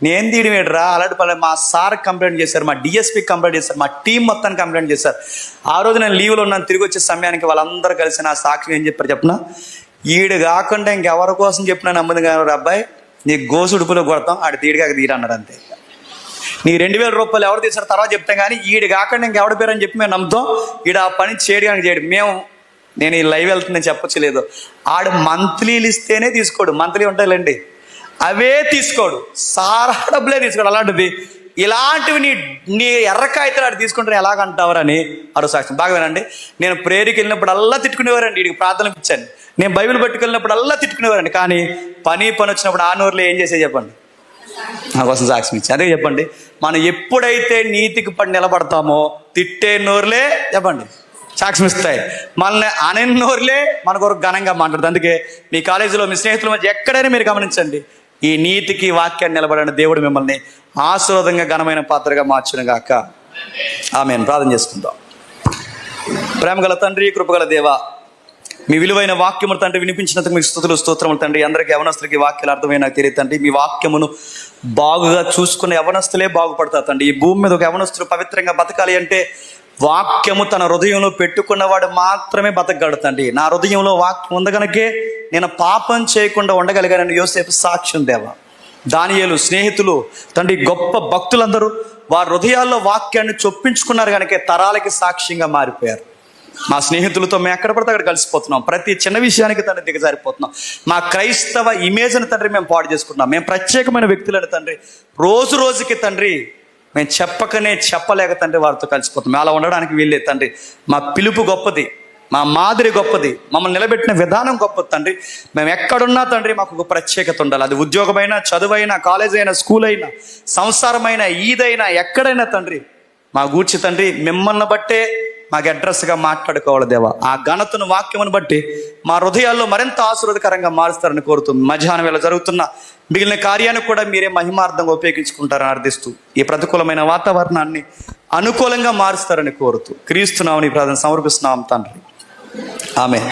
నేను తీయడం ఏంటరా, అలాంటి పని మా సార్ కంప్లైంట్ చేశారు, మా డిఎస్పీకి కంప్లైంట్ చేశారు, మా టీం మొత్తాన్ని కంప్లైంట్ చేశారు. ఆ రోజు నేను లీవ్లో ఉన్నాను. తిరిగి వచ్చే సమయానికి వాళ్ళందరూ కలిసి నా సాక్షి ఏం చెప్పారు చెప్పిన, ఈడు కాకుండా ఇంకెవరి కోసం చెప్పినా నమ్మదు కానీ అబ్బాయి నీ గోసుడుపులో కొడతాం, ఆడు తీడిగాక తీరన్నారు అంతే. నీ 2000 రూపాయలు ఎవరు తీసారో తర్వాత చెప్తాం కానీ ఈడు కాకుండా ఇంకెవడి పేరు అని చెప్పి మేము నమ్ముతాం. ఈడు ఆ పని చేయడానికి చేయడు. నేను ఈ లైవ్ వెళ్తుందని చెప్పచ్చలేదు. ఆడు మంత్లీలు ఇస్తేనే తీసుకోడు, మంత్లీ ఉంటాయిలేండి, అవే తీసుకోడు, సారా డబ్బులే తీసుకోడు. అలాంటిది ఇలాంటివి నీ ఎర్రకాయతలు ఆడు తీసుకుంటారు ఎలాగంటావరని అరు సాక్ష్యం. బాగా వినండి. నేను ప్రేయర్కి వెళ్ళినప్పుడు అల్లా తిట్టుకునేవారండి, వీడికి ప్రార్థనలు ఇచ్చాను. నేను బైబిల్ పట్టుకెళ్ళినప్పుడు అల్లా తిట్టుకునేవారండి. కానీ పని వచ్చినప్పుడు ఆ నోరులో ఏం చేసే చెప్పండి, నా కోసం సాక్ష్యం ఇచ్చి. అదే చెప్పండి, మనం ఎప్పుడైతే నీతికి పడి నిలబడతామో తిట్టే నోరులే చెప్పండి సాక్ష్యం ఇస్తాయి. మనల్ని అనే నోరులే మన కొరకు ఘనంగా మాట్లాడుతుంది. అందుకే మీ కాలేజీలో, మీ స్నేహితుల మధ్య ఎక్కడైనా మీరు గమనించండి, ఈ నీతికి వాక్యాన్ని నిలబడిన దేవుడు మిమ్మల్ని ఆశీర్వాదంగా ఘనమైన పాత్రగా మార్చును గాక. ఆమేన్. ప్రార్థన చేసుకుందాం. ప్రేమగల తండ్రి, కృపగల దేవా, మీ విలువైన వాక్యములు తండ్రి వినిపించినందుకు మీకు స్తుతులు, స్తోత్రములు తండ్రి. అందరికీ యవనస్తులకి వాక్యాలు అర్థమైన నాకు తెలియదు తండ్రి. మీ వాక్యమును బాగుగా చూసుకున్న యవనస్తులే బాగుపడతారు తండ్రి. ఈ భూమి మీద ఒక యవనస్తులు పవిత్రంగా బతకాలి అంటే వాక్యము తన హృదయంలో పెట్టుకున్నవాడు మాత్రమే బతకగలడు తండ్రి. నా హృదయంలో వాక్యం ఉంది కనుకే నేను పాపం చేయకుండా ఉండగలిగానని యోసేపు సాక్ష్యం దేవా. దానియేలు స్నేహితులు తండ్రి, గొప్ప భక్తులందరూ వారి హృదయాల్లో వాక్యాన్ని చొప్పించుకున్నారు కనుకే తరాలకి సాక్ష్యంగా మారిపోయారు. మా స్నేహితులతో మేము ఎక్కడ పడితే అక్కడ కలిసిపోతున్నాం. ప్రతి చిన్న విషయానికి తండ్రి దిగజారిపోతున్నాం. మా క్రైస్తవ ఇమేజ్ని తండ్రి మేము పాడు చేసుకుంటున్నాం. మేము ప్రత్యేకమైన వ్యక్తులని తండ్రి రోజు రోజుకి తండ్రి మేము చెప్పకనే చెప్పలేక తండ్రి వారితో కలిసిపోతాం. అలా ఉండడానికి వీల్లేదు తండ్రి. మా పిలుపు గొప్పది, మా మాదిరి గొప్పది, మమ్మల్ని నిలబెట్టిన విధానం గొప్పది తండ్రి. మేము ఎక్కడున్నా తండ్రి మాకు ఒక ప్రత్యేకత ఉండాలి. అది ఉద్యోగమైనా, చదువైనా, కాలేజ్ అయినా, స్కూల్ అయినా, సంసారమైనా, ఈదైనా, ఎక్కడైనా తండ్రి మా గూర్చి తండ్రి మిమ్మల్ని బట్టే మాకు అడ్రస్గా మాట్లాడుకోవాలి దేవా. ఆ ఘనతను వాక్యమును బట్టి మా హృదయాల్లో మరింత ఆశీర్వాదకరంగా మారుస్తారని కోరుతూ మధ్యాహ్నం వేళ జరుగుతున్న మిగిలిన కార్యాన్ని కూడా మీరే మహిమార్థంగా ఉపయోగించుకుంటారని అర్థిస్తూ ఈ ప్రతికూలమైన వాతావరణాన్ని అనుకూలంగా మారుస్తారని కోరుతూ క్రీస్తు నామమున ఈ ప్రార్థన సమర్పిస్తున్నాం తండ్రి. ఆమేన్.